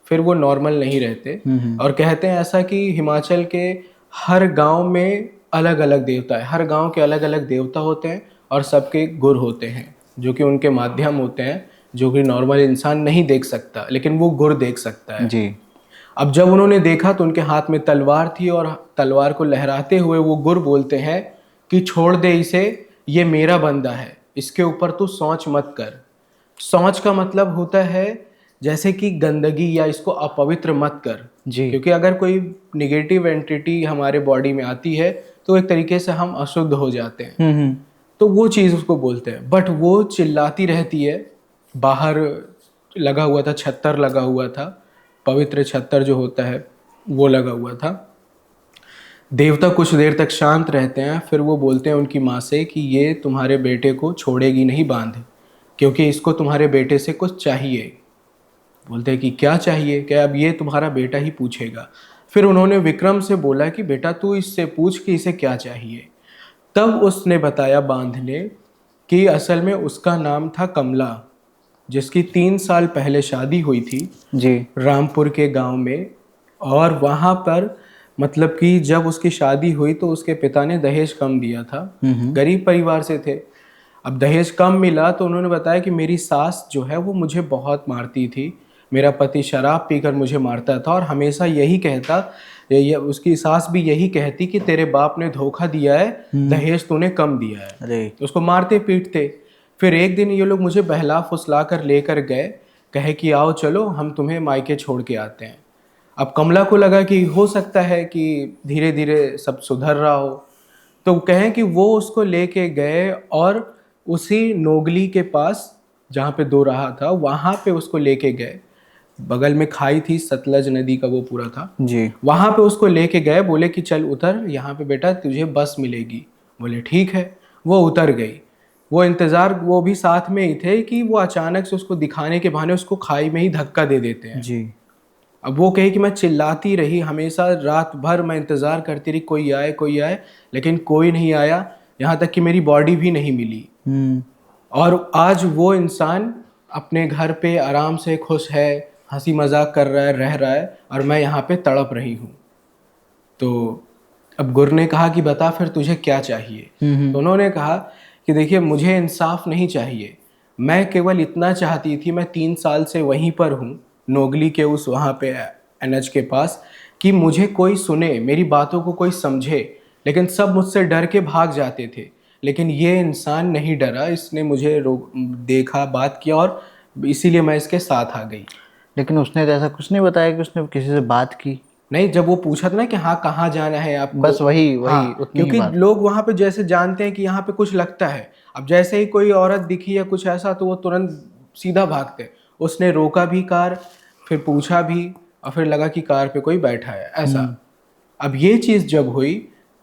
B: फिर वो नॉर्मल नहीं रहते। और कहते हैं ऐसा कि हिमाचल के हर गांव में अलग अलग देवता है, हर गांव के अलग अलग देवता होते हैं और सबके गुर होते हैं जो कि उनके माध्यम होते हैं, जो कि नॉर्मल इंसान नहीं देख सकता, लेकिन वो गुर देख सकता है।
A: जी।
B: अब जब उन्होंने देखा तो उनके हाथ में तलवार थी और तलवार को लहराते हुए वो गुर बोलते हैं कि छोड़ दे इसे, ये मेरा बंदा है, इसके ऊपर तू सोच मत कर। सोच का मतलब होता है जैसे कि गंदगी, या इसको अपवित्र मत कर।
A: जी।
B: क्योंकि अगर कोई निगेटिव एंटिटी हमारे बॉडी में आती है तो एक तरीके से हम अशुद्ध हो जाते हैं।
A: हम्म।
B: तो वो चीज़ उसको बोलते हैं। बट वो चिल्लाती रहती है। बाहर लगा हुआ था, छत्तर लगा हुआ था, पवित्र छत्तर जो होता है वो लगा हुआ था। देवता कुछ देर तक शांत रहते हैं, फिर वो बोलते हैं उनकी माँ से कि ये तुम्हारे बेटे को छोड़ेगी नहीं बांध, क्योंकि इसको तुम्हारे बेटे से कुछ चाहिए। बोलते हैं कि क्या चाहिए, क्या अब ये तुम्हारा बेटा ही पूछेगा। फिर उन्होंने विक्रम से बोला कि बेटा तू इससे पूछ कि इसे क्या चाहिए। तब उसने बताया बांध ने कि असल में उसका नाम था कमला, जिसकी 3 साल पहले शादी हुई थी
A: जी।
B: रामपुर के गांव में। और वहाँ पर मतलब कि जब उसकी शादी हुई तो उसके पिता ने दहेज कम दिया था, गरीब परिवार से थे। अब दहेज कम मिला तो उन्होंने बताया कि मेरी सास जो है वो मुझे बहुत मारती थी, मेरा पति शराब पीकर मुझे मारता था और हमेशा यही कहता, उसकी सास भी यही कहती कि तेरे बाप ने धोखा दिया है, दहेज तूने कम दिया है।
A: अरे।
B: उसको मारते पीटते। फिर एक दिन ये लोग मुझे बहला फुसला कर लेकर गए, कहे कि आओ चलो हम तुम्हें मायके छोड़ के आते हैं। अब कमला को लगा कि हो सकता है कि धीरे धीरे सब सुधर रहा हो, तो कहें कि वो उसको लेके गए और उसी नोगली के पास जहाँ पे दो रहा था वहाँ पे उसको लेके गए। बगल में खाई थी, सतलज नदी का वो पूरा था।
A: जी।
B: वहाँ पे उसको लेके गए, बोले कि चल उतर, यहाँ पे बेटा तुझे बस मिलेगी। बोले ठीक है। वो उतर गई। वो इंतज़ार, वो भी साथ में ही थे कि वो अचानक से उसको दिखाने के बहाने उसको खाई में ही धक्का दे देते हैं।
A: जी।
B: अब वो कहे कि मैं चिल्लाती रही, हमेशा रात भर मैं इंतज़ार करती रही कोई आए कोई आए, लेकिन कोई नहीं आया, यहाँ तक कि मेरी बॉडी भी नहीं मिली।
A: हम्म।
B: और आज वो इंसान अपने घर पे आराम से खुश है, हंसी मजाक कर रहा है, रह रहा है, और मैं यहाँ पे तड़प रही हूँ। तो अब गुर ने कहा कि बता फिर तुझे क्या चाहिए। तो उन्होंने कहा कि देखिए मुझे इंसाफ नहीं चाहिए, मैं केवल इतना चाहती थी, मैं 3 साल से वहीं पर हूँ नोगली के उस वहाँ पे एनएच के पास, कि मुझे कोई सुने, मेरी बातों को कोई समझे। लेकिन सब मुझसे डर के भाग जाते थे, लेकिन ये इंसान नहीं डरा, इसने मुझे देखा, बात किया, और इसीलिए मैं इसके साथ आ गई।
A: लेकिन उसने तो ऐसा कुछ नहीं बताया कि उसने किसी से बात की।
B: नहीं, जब वो पूछा था ना कि हाँ कहाँ जाना है आपको,
A: बस वही वही
B: हाँ,
A: उतनी ही
B: क्योंकि
A: बात।
B: लोग वहाँ पे जैसे जानते हैं कि यहाँ पे कुछ लगता है, अब जैसे ही कोई औरत दिखी या कुछ ऐसा तो वो तुरंत सीधा भागते। उसने रोका भी कार, फिर पूछा भी, और फिर लगा कि कार पे कोई बैठा है ऐसा। अब ये चीज़ जब हुई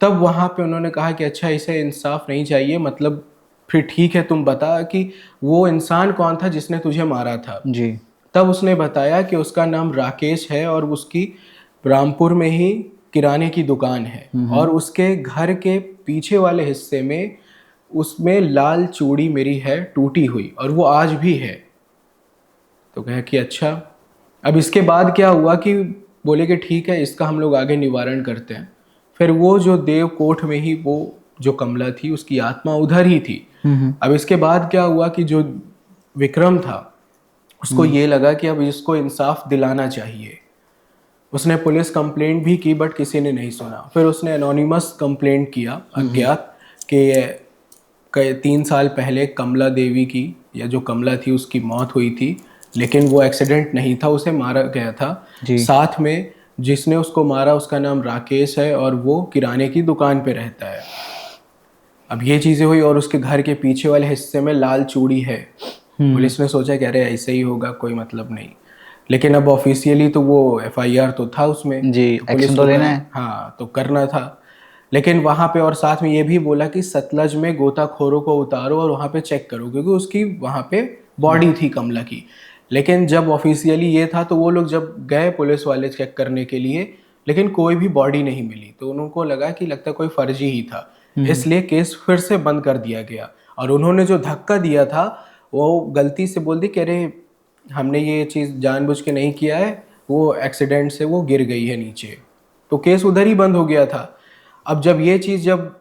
B: तब वहाँ पे उन्होंने कहा कि अच्छा इसे इंसाफ नहीं चाहिए, मतलब फिर ठीक है तुम बता कि वो इंसान कौन था जिसने तुझे मारा था।
A: जी।
B: तब उसने बताया कि उसका नाम राकेश है और उसकी रामपुर में ही किराने की दुकान है, और उसके घर के पीछे वाले हिस्से में उसमें लाल चूड़ी मेरी है टूटी हुई, और वो आज भी है। तो कहे कि अच्छा। अब इसके बाद क्या हुआ कि बोले कि ठीक है इसका हम लोग आगे निवारण करते हैं। फिर वो जो देव कोठ में ही वो जो कमला थी उसकी आत्मा उधर ही थी। अब इसके बाद क्या हुआ कि जो विक्रम था उसको ये लगा कि अब इसको इंसाफ दिलाना चाहिए। उसने पुलिस कंप्लेंट भी की बट किसी ने नहीं सुना। फिर उसने एनोनिमस कंप्लेंट किया अज्ञात कि 3 साल पहले कमला देवी की, या जो कमला थी उसकी मौत हुई थी, लेकिन वो एक्सीडेंट नहीं था, उसे मारा गया था।
A: जी।
B: साथ में जिसने उसको मारा उसका नाम राकेश है और वो किराने की दुकान पे रहता है। अब ये चीज़ें हुई और उसके घर के पीछे वाले हिस्से में लाल चूड़ी है। पुलिस ने सोचा कि अरे ऐसे ही होगा, कोई मतलब नहीं। लेकिन अब ऑफिशियली तो वो एफआईआर तो था उसमें,
A: जी,
B: तो पुलिस
A: एक्शन
B: को
A: तो लेना है।
B: हाँ तो करना था। लेकिन वहाँ पे और साथ में ये भी बोला कि सतलज में गोताखोरों को उतारो और वहाँ पे चेक करो, क्योंकि उसकी वहाँ पे बॉडी थी कमला की। लेकिन जब ऑफिशियली ये था तो वो लोग जब गए पुलिस वाले चेक करने के लिए, लेकिन कोई भी बॉडी नहीं मिली, तो उनको लगा कि लगता कोई फर्जी ही था, इसलिए केस फिर से बंद कर दिया गया। और उन्होंने जो धक्का दिया था वो गलती से बोल दी कि अरे हमने ये चीज़ जानबूझ के नहीं किया है, वो एक्सीडेंट से वो गिर गई है नीचे, तो केस उधर ही बंद हो गया था। अब जब ये चीज़ जब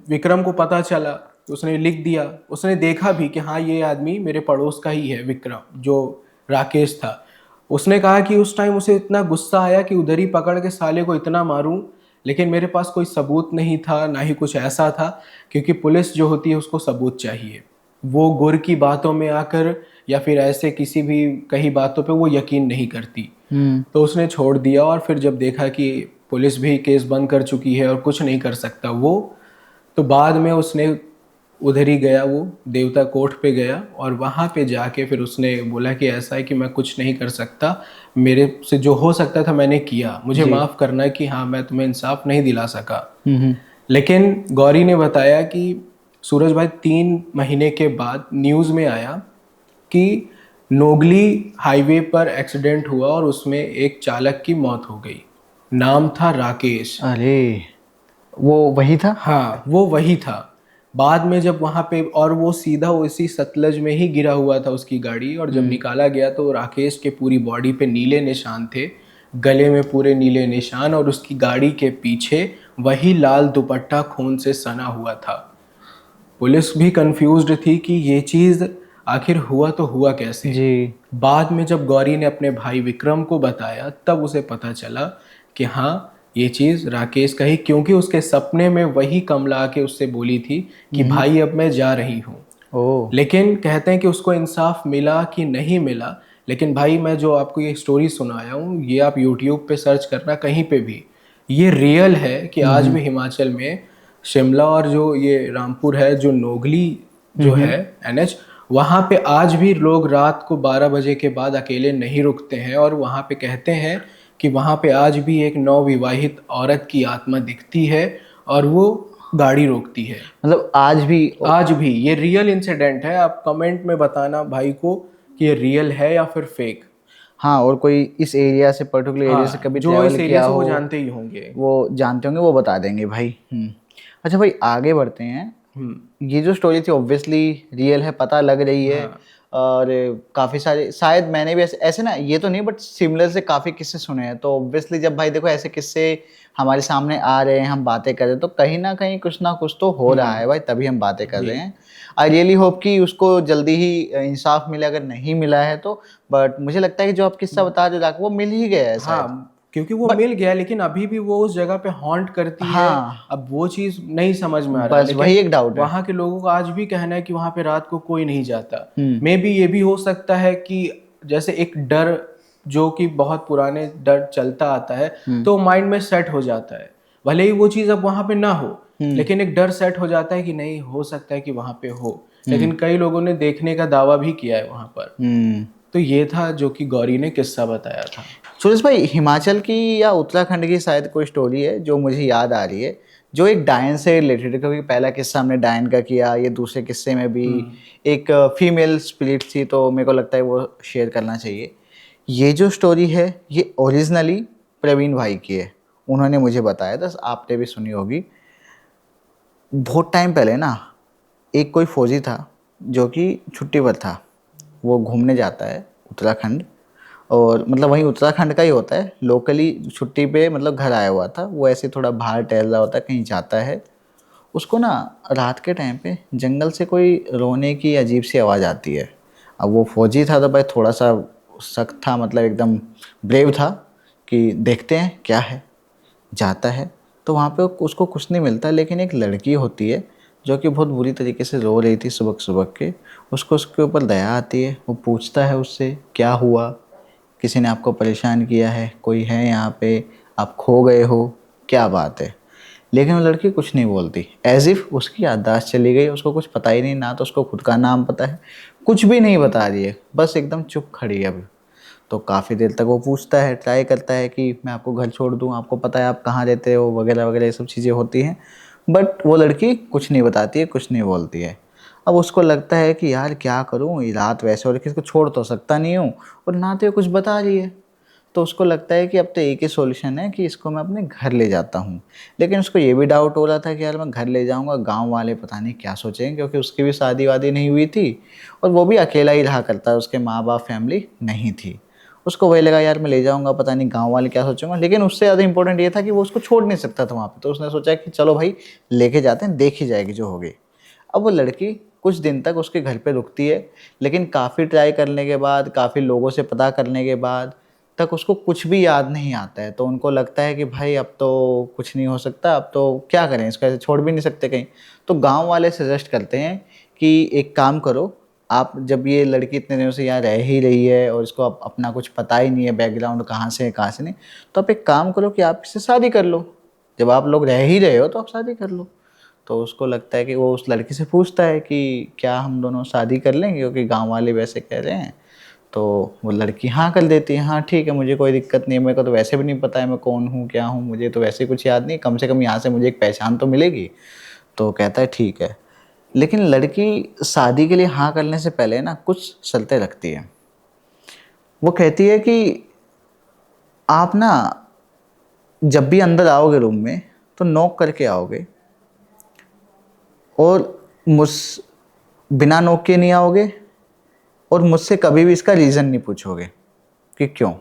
B: विक्रम को पता चला तो उसने लिख दिया, उसने देखा भी कि हाँ ये आदमी मेरे पड़ोस का ही है, विक्रम जो राकेश था। उसने कहा कि उस टाइम उसे इतना गुस्सा आया कि उधर ही पकड़ के साले को इतना मारूं, लेकिन मेरे पास कोई सबूत नहीं था, ना ही कुछ ऐसा था, क्योंकि पुलिस जो होती है उसको सबूत चाहिए। वो गुर की बातों में आकर या फिर ऐसे किसी भी कही बातों पे वो यकीन नहीं करती। तो उसने छोड़ दिया। और फिर जब देखा कि पुलिस भी केस बंद कर चुकी है और कुछ नहीं कर सकता वो, तो बाद में उसने उधर ही गया, वो देवता कोर्ट पे गया और वहाँ पे जाके फिर उसने बोला कि ऐसा है कि मैं कुछ नहीं कर सकता, मेरे से जो हो सकता था मैंने किया, मुझे
A: जी।
B: माफ़ करना कि हाँ मैं तुम्हें इंसाफ नहीं दिला सका।
A: हम्म।
B: लेकिन गौरी ने बताया कि सूरज भाई 3 महीने के बाद न्यूज़ में आया कि नोगली हाईवे पर एक्सीडेंट हुआ और उसमें एक चालक की मौत हो गई। नाम था राकेश।
A: अरे, वो वही था।
B: हाँ वो वही था। बाद में जब वहाँ पे, और वो सीधा उसी सतलज में ही गिरा हुआ था उसकी गाड़ी, और जब निकाला गया तो राकेश के पूरी बॉडी पे नीले निशान थे, गले में पूरे नीले निशान, और उसकी गाड़ी के पीछे वही लाल दुपट्टा खून से सना हुआ था। पुलिस भी कंफ्यूज्ड थी कि ये चीज़ आखिर हुआ तो हुआ कैसे।
A: जी।
B: बाद में जब गौरी ने अपने भाई विक्रम को बताया तब उसे पता चला कि हाँ ये चीज़ राकेश का ही, क्योंकि उसके सपने में वही कमला आके उससे बोली थी कि भाई अब मैं जा रही हूँ।
A: ओ।
B: लेकिन कहते हैं कि उसको इंसाफ मिला कि नहीं मिला, लेकिन भाई मैं जो आपको ये स्टोरी सुनाया हूँ ये आप यूट्यूब पे सर्च करना कहीं पे भी, ये रियल है कि आज भी हिमाचल में शिमला और जो ये रामपुर है, जो नोगली जो है एनएच, वहाँ पे आज भी लोग रात को 12 बजे के बाद अकेले नहीं रुकते हैं। और वहाँ पे कहते हैं कि वहाँ पे आज भी एक नवविवाहित औरत की आत्मा दिखती है और वो गाड़ी रोकती है।
A: मतलब आज भी।
B: आज भी ये रियल इंसिडेंट है। आप कमेंट में बताना भाई को कि ये रियल है या फिर फेक।
A: हाँ, और कोई इस एरिया से, पर्टिकुलर एरिया से
B: हाँ
A: कभी
B: जो इस
A: ट्रैवल
B: एरिया
A: किया
B: से वो
A: हो,
B: जानते ही होंगे।
A: वो जानते होंगे, वो बता देंगे भाई। अच्छा भाई, आगे बढ़ते हैं। ये जो स्टोरी थी ऑब्वियसली रियल है, पता लग रही है।
B: हाँ।
A: और काफ़ी सारे, शायद मैंने भी ऐसे ऐसे ना, ये तो नहीं बट सिमिलर से काफ़ी किस्से सुने हैं। तो ऑब्वियसली जब भाई देखो ऐसे किस्से हमारे सामने आ रहे हैं, हम बातें कर रहे हैं, तो कहीं ना कहीं कुछ ना कुछ तो हो रहा है भाई, तभी हम बातें कर
B: जी।
A: रहे हैं। आई रियली होप कि उसको जल्दी ही इंसाफ मिले, अगर नहीं मिला है तो। बट मुझे लगता है कि जो आप किस्सा बता रहे हो वो मिल ही गया है शायद।
B: हाँ क्योंकि वो
A: बट
B: मिल गया, लेकिन अभी भी वो उस जगह पे हॉन्ट करती है।
A: हाँ,
B: अब वो चीज़ नहीं समझ में आ रहा है,
A: बस
B: लेकिन
A: वही एक डाउट है।
B: वहाँ के लोगों का आज भी कहना है कि वहाँ पे रात को कोई नहीं जाता।
A: हम्म।
B: मे बी ये भी हो सकता है कि जैसे एक डर जो कि बहुत पुराने डर चलता आता है, तो माइंड में सेट हो जाता है। भले ही वो चीज़ अब वहाँ पे ना हो, लेकिन एक डर सेट हो जाता है कि नहीं हो सकता है कि वहाँ पे हो। लेकिन कई लोगों ने देखने का दावा भी किया है वहाँ पर। तो ये था जो कि गौरी ने किस्सा बताया था।
A: सुरेश भाई, हिमाचल की या उत्तराखंड की शायद कोई स्टोरी है जो मुझे याद आ रही है, जो एक डायन से रिलेटेड है। क्योंकि पहला किस्सा हमने डायन का किया, ये दूसरे किस्से में भी एक फीमेल स्पिरिट थी, तो मेरे को लगता है वो शेयर करना चाहिए। ये जो स्टोरी है ये ओरिजिनली प्रवीण भाई की है, उन्होंने मुझे बताया था, आपने भी सुनी होगी। बहुत टाइम पहले ना, एक कोई फौजी था जो कि छुट्टी पर था। वो घूमने जाता है उत्तराखंड, और मतलब वहीं उत्तराखंड का ही होता है, लोकली छुट्टी पे, मतलब घर आया हुआ था वो, ऐसे थोड़ा बाहर टहल रहा होता है, कहीं जाता है। उसको ना रात के टाइम पे जंगल से कोई रोने की अजीब सी आवाज़ आती है। अब वो फौजी था तो भाई थोड़ा सा सख्त था, मतलब एकदम ब्रेव था कि देखते हैं क्या है। जाता है तो वहाँ पे उसको कुछ नहीं मिलता, लेकिन एक लड़की होती है जो कि बहुत बुरी तरीके से रो रही थी सुबह सुबह के। उसको उसके ऊपर दया आती है, वो पूछता है उससे क्या हुआ, किसी ने आपको परेशान किया है, कोई है यहाँ पे, आप खो गए हो, क्या बात है। लेकिन वो लड़की कुछ नहीं बोलती, एज इफ उसकी याददाश्त चली गई, उसको कुछ पता ही नहीं, ना तो उसको खुद का नाम पता है, कुछ भी नहीं बता रही है, बस एकदम चुप खड़ी है अभी। तो काफ़ी देर तक वो पूछता है, ट्राई करता है कि मैं आपको घर छोड़ दूँ, आपको पता है आप कहाँ रहते हो, वगैरह वगैरह ये सब चीज़ें होती हैं। बट वो लड़की कुछ नहीं बताती है, कुछ नहीं बोलती है। अब उसको लगता है कि यार क्या करूँ, ये रात वैसे हो रही है, इसको छोड़ तो सकता नहीं हूँ, और ना तो ये कुछ बता रही है। तो उसको लगता है कि अब तो एक ही सॉल्यूशन है कि इसको मैं अपने घर ले जाता हूँ। लेकिन उसको ये भी डाउट हो रहा था कि यार मैं घर ले जाऊँगा, गाँव वाले पता नहीं क्या सोचेंगे, क्योंकि उसकी भी शादी वादी नहीं हुई थी, और वो भी अकेला ही रहा करता है, उसके माँ बाप फैमिली नहीं थी। उसको वही लगा यार मैं ले जाऊँगा, पता नहीं गाँव वाले क्या सोचेंगे। लेकिन उससे ज़्यादा इंपॉर्टेंट ये था कि वो उसको छोड़ नहीं सकता था वहाँ पर। तो उसने सोचा कि चलो भाई लेके जाते हैं, देखी जाएगी जो होगी। अब वो लड़की कुछ दिन तक उसके घर पे रुकती है, लेकिन काफ़ी ट्राई करने के बाद, काफ़ी लोगों से पता करने के बाद तक उसको कुछ भी याद नहीं आता है। तो उनको लगता है कि भाई अब तो कुछ नहीं हो सकता, अब तो क्या करें, इसको ऐसे छोड़ भी नहीं सकते कहीं। तो गाँव वाले सजेस्ट करते हैं कि एक काम करो, आप जब ये लड़की इतने दिनों से यहाँ रह ही रही है और इसको अपना कुछ पता ही नहीं है बैकग्राउंड कहाँ से है कहाँ से नहीं, तो आप एक काम करो कि आप इससे शादी कर लो। जब आप लोग रह ही रहे हो तो आप शादी कर लो। तो उसको लगता है कि वो उस लड़की से पूछता है कि क्या हम दोनों शादी कर लेंगे, क्योंकि गांव वाले वैसे कह रहे हैं। तो वो लड़की हाँ कर देती है, हाँ ठीक है, मुझे कोई दिक्कत नहीं है, मेरे को तो वैसे भी नहीं पता है मैं कौन हूँ क्या हूँ, मुझे तो वैसे कुछ याद नहीं, कम से कम यहाँ से मुझे एक पहचान तो मिलेगी। तो कहता है ठीक है। लेकिन लड़की शादी के लिए हाँ करने से पहले ना कुछ शर्तें रखती है। वो कहती है कि आप ना जब भी अंदर आओगे रूम में तो नॉक करके आओगे, और मुझ बिना नॉक के नहीं आओगे, और मुझसे कभी भी इसका रीज़न नहीं पूछोगे कि क्यों।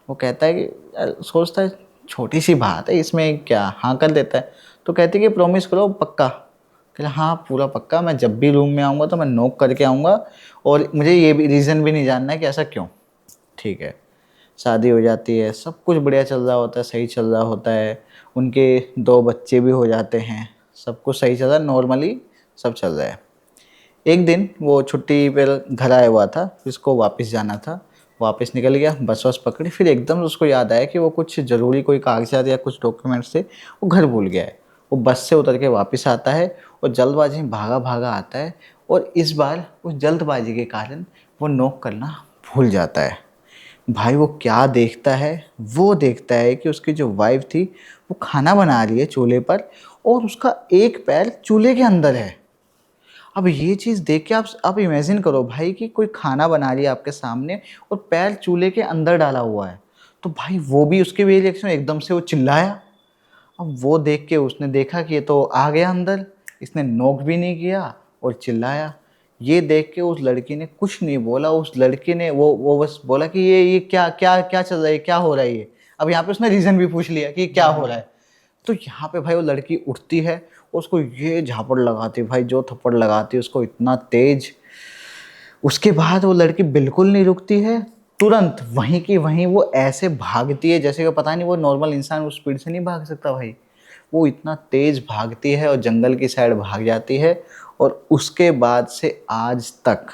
A: वो कहता है कि यार, सोचता है छोटी सी बात है इसमें क्या, हाँ कर देता है। तो कहती है कि प्रॉमिस करो पक्का। कहते हाँ पूरा पक्का, मैं जब भी रूम में आऊँगा तो मैं नॉक करके आऊँगा, और मुझे ये भी रीज़न भी नहीं जानना है कि ऐसा क्यों। ठीक है। शादी हो जाती है, सब कुछ बढ़िया चल रहा होता है, सही चल रहा होता है, उनके 2 बच्चे भी हो जाते हैं, सब कुछ सही चल रहा है, नॉर्मली सब चल रहा है। एक दिन वो छुट्टी पर घर आया हुआ था, इसको वापस जाना था, वापस निकल गया, बस वस पकड़ी, फिर एकदम उसको याद आया कि वो कुछ ज़रूरी कोई कागजात या कुछ डॉक्यूमेंट्स थे, वो घर भूल गया है। वो बस से उतर के वापस आता है और जल्दबाजी में भागा भागा आता है, और इस बार उस जल्दबाजी के कारण वो नॉक करना भूल जाता है। भाई वो क्या देखता है, वो देखता है कि उसकी जो वाइफ थी वो खाना बना रही है चूल्हे पर, और उसका एक पैर चूल्हे के अंदर है। अब ये चीज़ देख के आप इमेजिन करो भाई कि कोई खाना बना रही है आपके सामने और पैर चूल्हे के अंदर डाला हुआ है। तो भाई वो भी उसके भी रिएक्शन, एकदम से वो चिल्लाया। अब वो देख के उसने देखा कि ये तो आ गया अंदर, इसने नोक भी नहीं किया और चिल्लाया। ये देख के उस लड़की ने कुछ नहीं बोला, उस लड़की ने वो बस बोला कि ये क्या क्या क्या चल रहा है, क्या हो रहा है ये। अब यहाँ पे उसने रीज़न भी पूछ लिया कि क्या हो रहा है। तो यहाँ पे भाई वो लड़की उठती है, उसको ये झापड़ लगाती है भाई, जो थप्पड़ लगाती है उसको इतना तेज। उसके बाद वो लड़की बिल्कुल नहीं रुकती है, तुरंत वहीं की वहीं वो ऐसे भागती है जैसे कि पता नहीं वो नॉर्मल इंसान उस स्पीड से नहीं भाग सकता भाई। वो इतना तेज भागती है और जंगल की साइड भाग जाती है। और उसके बाद से आज तक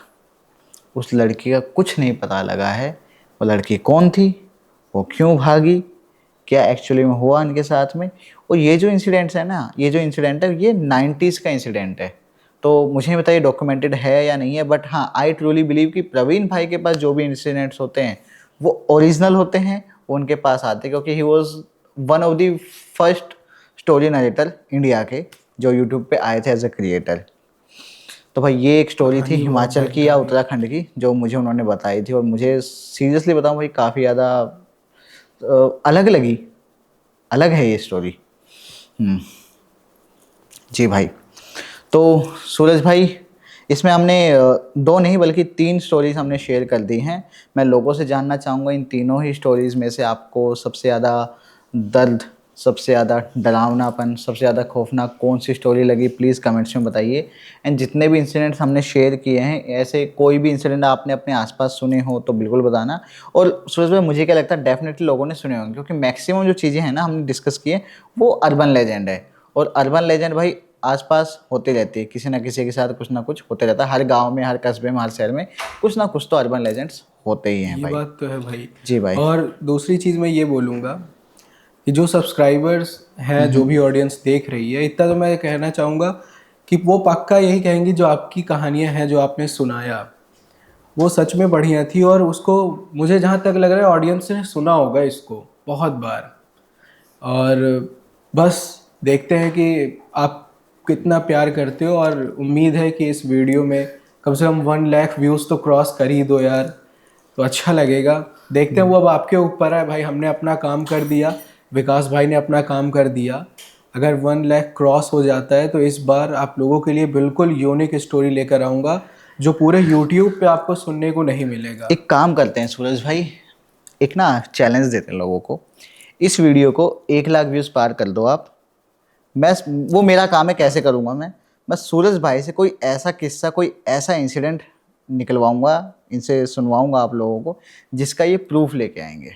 A: उस लड़की का कुछ नहीं पता लगा है, वो लड़की कौन थी, वो क्यों भागी, क्या एक्चुअली में हुआ उनके साथ में। और ये जो इंसिडेंट्स है ना, ये जो इंसिडेंट है ये 90s का इंसिडेंट है। तो मुझे नहीं पता ये डॉक्यूमेंटेड है या नहीं है, बट हाँ आई ट्रूली बिलीव कि प्रवीण भाई के पास जो भी इंसिडेंट्स होते हैं वो ओरिजिनल होते हैं, वो उनके पास आते हैं, क्योंकि he was one of the first story narrator India के जो यूट्यूब पे आए थे एज अ क्रिएटर। तो भाई ये एक स्टोरी थी
B: कहानी बहुत
A: हिमाचल की या
B: भयंकर है।
A: उत्तराखंड की जो मुझे उन्होंने बताई थी, और मुझे सीरियसली बताऊं भाई काफ़ी ज़्यादा अलग लगी, अलग है ये स्टोरी। हम्म, जी भाई। तो सूरज भाई, इसमें हमने 2 नहीं बल्कि 3 स्टोरीज हमने शेयर कर दी हैं। मैं लोगों से जानना चाहूँगा इन तीनों ही स्टोरीज़ में से आपको सबसे ज़्यादा दर्द, सबसे ज़्यादा डरावनापन, सबसे ज़्यादा खौफनाक कौन सी स्टोरी लगी, प्लीज़ कमेंट्स में बताइए। एंड जितने भी इंसिडेंट्स हमने शेयर किए हैं, ऐसे कोई भी इंसिडेंट आपने अपने आसपास सुने हो तो बिल्कुल बताना। और सूरज भाई मुझे क्या लगता है डेफिनेटली लोगों ने सुने होंगे, क्योंकि मैक्सिमम जो चीज़ें हैं ना हमने डिस्कस किए वो अर्बन लेजेंड है। और अर्बन लेजेंड भाई आसपास होती रहती है, किसी ना किसी के साथ कुछ ना कुछ होते रहता है, हर गांव में, हर कस्बे में, हर शहर में कुछ ना कुछ तो अर्बन लेजेंड्स होते ही हैं
B: ये
A: भाई।
B: बात तो है भाई।
A: जी भाई।
B: और दूसरी चीज़ मैं ये बोलूँगा कि जो सब्सक्राइबर्स हैं, जो भी ऑडियंस देख रही है, इतना तो मैं कहना चाहूँगा कि वो पक्का यही कहेंगी जो आपकी कहानियाँ हैं जो आपने सुनाया वो सच में बढ़िया थी। और उसको मुझे जहाँ तक लग रहा है ऑडियंस ने सुना होगा इसको बहुत बार। और बस देखते हैं कि आप कितना प्यार करते हो, और उम्मीद है कि इस वीडियो में कम से कम 1 लाख व्यूज़ तो क्रॉस कर ही दो यार, तो अच्छा लगेगा। देखते हैं, वो अब आपके ऊपर है भाई। हमने अपना काम कर दिया, विकास भाई ने अपना काम कर दिया। अगर 1 लाख क्रॉस हो जाता है तो इस बार आप लोगों के लिए बिल्कुल यूनिक स्टोरी लेकर आऊँगा जो पूरे यूट्यूब पे आपको सुनने को नहीं मिलेगा।
A: एक काम करते हैं सूरज भाई, एक ना चैलेंज देते हैं लोगों को, इस वीडियो को 1 लाख व्यूज़ पार कर दो आप। मैं वो मेरा काम है, कैसे करूँगा मैं सूरज भाई से कोई ऐसा किस्सा, कोई ऐसा इंसिडेंट निकलवाऊँगा, इनसे सुनवाऊँगा आप लोगों को, जिसका ये प्रूफ लेके आएंगे।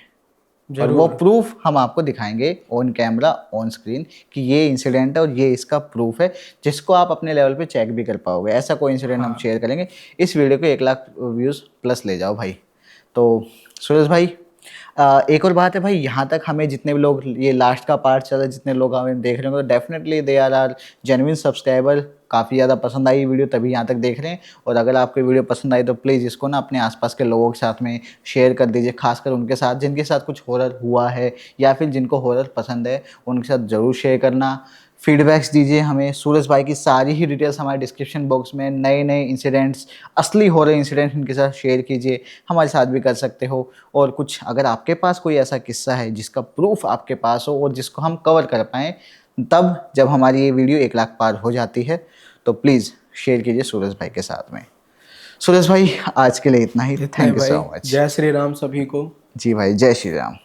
A: और वो प्रूफ हम आपको दिखाएंगे ऑन कैमरा ऑन स्क्रीन कि ये इंसिडेंट है और ये इसका प्रूफ है, जिसको आप अपने लेवल पे चेक भी कर पाओगे। ऐसा कोई इंसिडेंट हम शेयर करेंगे। इस वीडियो को 1 लाख व्यूज़ प्लस ले जाओ भाई। तो सूरज भाई, एक और बात है भाई, यहाँ तक हमें जितने भी लोग, ये लास्ट का पार्ट चल रहा है, जितने लोग हमें देख रहे होंगे, definitely they are genuine subscriber. काफ़ी ज़्यादा पसंद आई वीडियो तभी यहाँ तक देख रहे हैं। और अगर आपको वीडियो पसंद आई तो प्लीज़ इसको ना अपने आसपास के लोगों के साथ में शेयर कर दीजिए, खासकर उनके साथ जिनके साथ कुछ हॉरर हुआ है या फिर जिनको हॉरर पसंद है, उनके साथ ज़रूर शेयर करना। फीडबैक्स दीजिए हमें। सूरज भाई की सारी ही डिटेल्स हमारे डिस्क्रिप्शन बॉक्स में, नए नए इंसिडेंट्स, असली हॉरर इंसिडेंट इनके साथ शेयर कीजिए, हमारे साथ भी कर सकते हो। और कुछ अगर आपके पास कोई ऐसा किस्सा है जिसका प्रूफ आपके पास हो और जिसको हम कवर कर पाएँ, तब जब हमारी ये वीडियो 1 लाख पार हो जाती है तो प्लीज़ शेयर कीजिए सूरज भाई के साथ में। सूरज भाई आज के लिए इतना ही। Thank you so much.
B: जय श्री राम सभी को।
A: जी भाई, जय श्री राम।